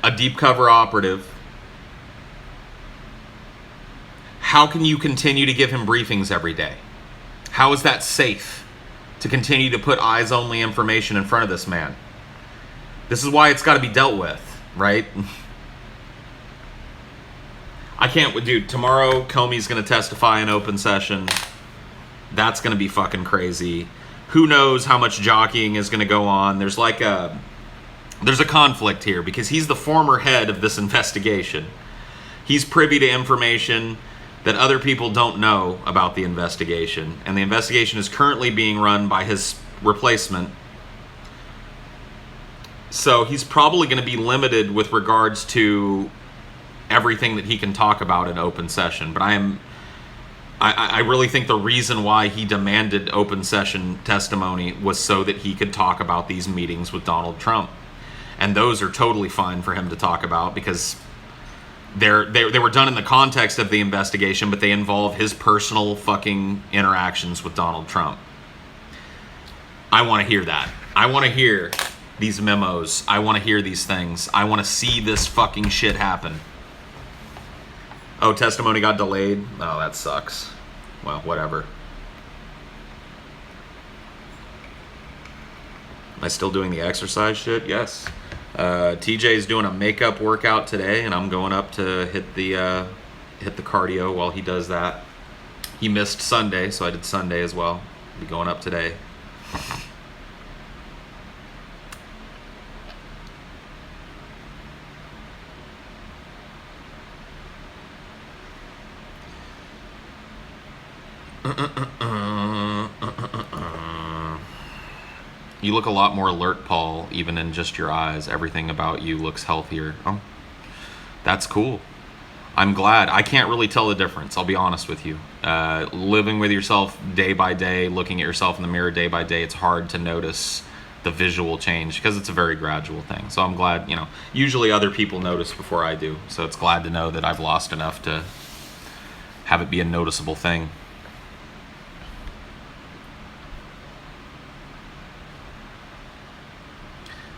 a deep cover operative, how can you continue to give him briefings every day? How is that safe to continue to put eyes-only information in front of this man? This is why it's got to be dealt with, right? I can't, dude, tomorrow Comey's going to testify in open session. That's going to be fucking crazy. Who knows how much jockeying is going to go on. There's a conflict here because he's the former head of this investigation. He's privy to information that other people don't know about the investigation. And the investigation is currently being run by his replacement. So he's probably going to be limited with regards to everything that he can talk about in open session. But I really think the reason why he demanded open session testimony was so that he could talk about these meetings with Donald Trump. And those are totally fine for him to talk about because they were done in the context of the investigation, but they involve his personal fucking interactions with Donald Trump. I want to hear that. I want to hear these memos. I want to hear these things. I want to see this fucking shit happen. Oh, testimony got delayed? Oh, that sucks. Well, whatever. Am I still doing the exercise shit? Yes. TJ's doing a makeup workout today, and I'm going up to hit the cardio while he does that. He missed Sunday, so I did Sunday as well. I'll be going up today. You look a lot more alert, Paul, even in just your eyes. Everything about you looks healthier. Oh, that's cool. I'm glad. I can't really tell the difference, I'll be honest with you. Living with yourself day by day, looking at yourself in the mirror day by day, it's hard to notice the visual change because it's a very gradual thing. So I'm glad, usually other people notice before I do. So it's glad to know that I've lost enough to have it be a noticeable thing.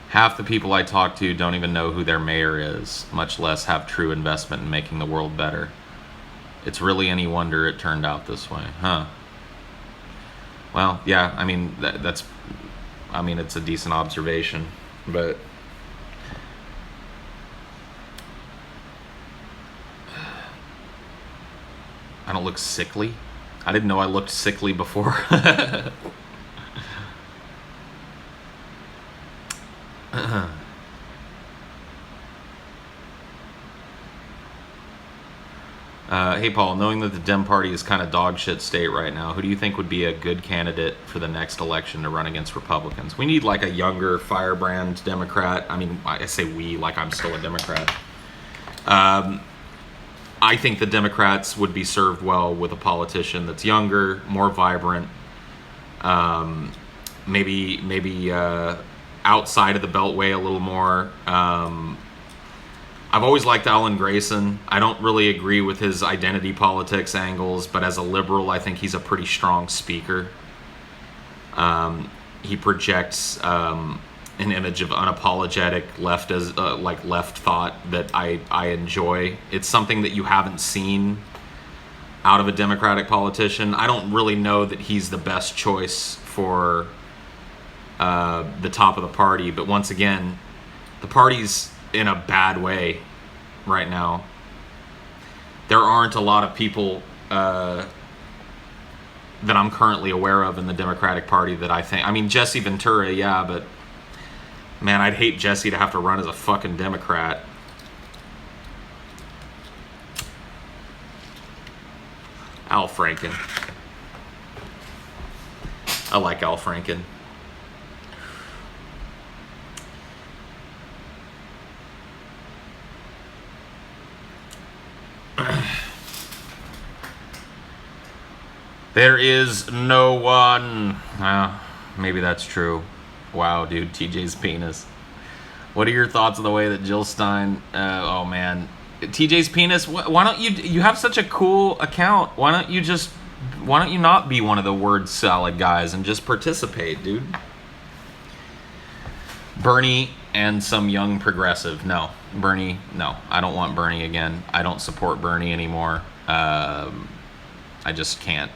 Half the people I talk to don't even know who their mayor is, much less have true investment in making the world better. It's really any wonder it turned out this way, huh? Well, yeah, I mean, it's a decent observation, but I don't look sickly. I didn't know I looked sickly before. Hey Paul, knowing that the Dem Party is kind of dog shit state right now, who do you think would be a good candidate for the next election to run against Republicans? We need like a younger firebrand Democrat. I mean, I say we like I'm still a Democrat. I think the Democrats would be served well with a politician that's younger, more vibrant, maybe outside of the Beltway a little more. I've always liked Alan Grayson. I don't really agree with his identity politics angles, but as a liberal, I think he's a pretty strong speaker. He projects an image of unapologetic left thought that I enjoy. It's something that you haven't seen out of a Democratic politician. I don't really know that he's the best choice for the top of the party, but once again, the party's in a bad way right now. There aren't a lot of people that I'm currently aware of in the Democratic Party that I think, I mean, Jesse Ventura, yeah, but man, I'd hate Jesse to have to run as a fucking Democrat. Al Franken. I like Al Franken. There is no one. Maybe that's true. Wow, dude, TJ's penis. What are your thoughts on the way that Jill Stein? TJ's penis. Why don't you have such a cool account? Why don't you just Why don't you not be one of the word salad guys and just participate, dude? Bernie and some young progressive. No. Bernie, no. I don't want Bernie again. I don't support Bernie anymore. I just can't.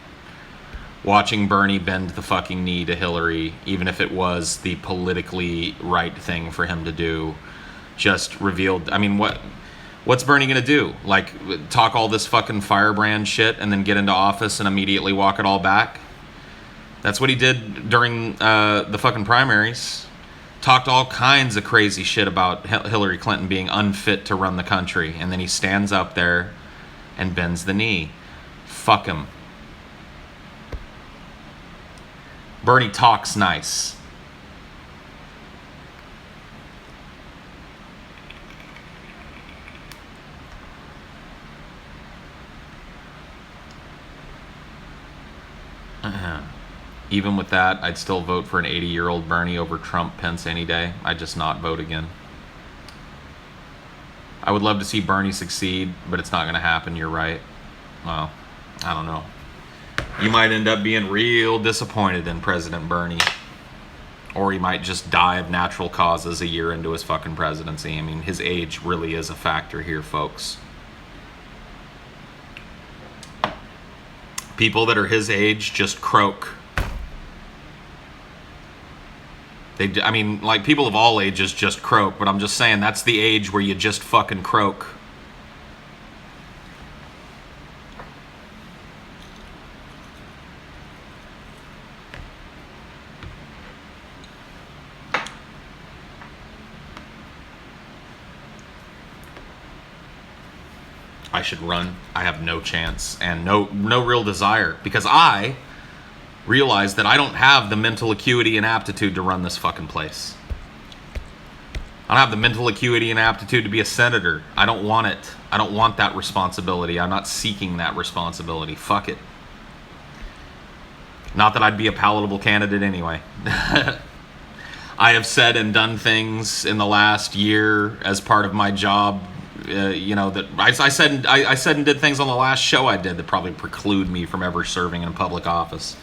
Watching Bernie bend the fucking knee to Hillary, even if it was the politically right thing for him to do, just revealed. I mean, what's Bernie gonna do? Like, talk all this fucking firebrand shit and then get into office and immediately walk it all back? That's what he did during the fucking primaries. Talked all kinds of crazy shit about Hillary Clinton being unfit to run the country, and then he stands up there and bends the knee. Fuck him. Bernie talks nice. Even with that, I'd still vote for an 80-year-old Bernie over Trump, Pence any day. I'd just not vote again. I would love to see Bernie succeed, but it's not going to happen. You're right. Well, I don't know. You might end up being real disappointed in President Bernie. Or he might just die of natural causes a year into his fucking presidency. I mean, his age really is a factor here, folks. People that are his age just croak. I mean, like, people of all ages just croak, but I'm just saying that's the age where you just fucking croak. I should run. I have no chance and no real desire, because I realize that I don't have the mental acuity and aptitude to run this fucking place. I don't have the mental acuity and aptitude to be a senator. I don't want it. I don't want that responsibility. I'm not seeking that responsibility. Fuck it. Not that I'd be a palatable candidate anyway. I have said and done things in the last year as part of my job, that I said and did things on the last show I did that probably preclude me from ever serving in a public office.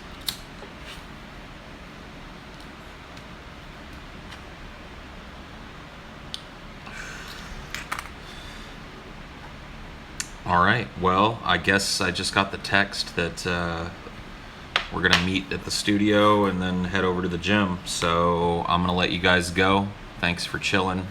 All right, well, I guess I just got the text that we're going to meet at the studio and then head over to the gym. So I'm going to let you guys go. Thanks for chilling.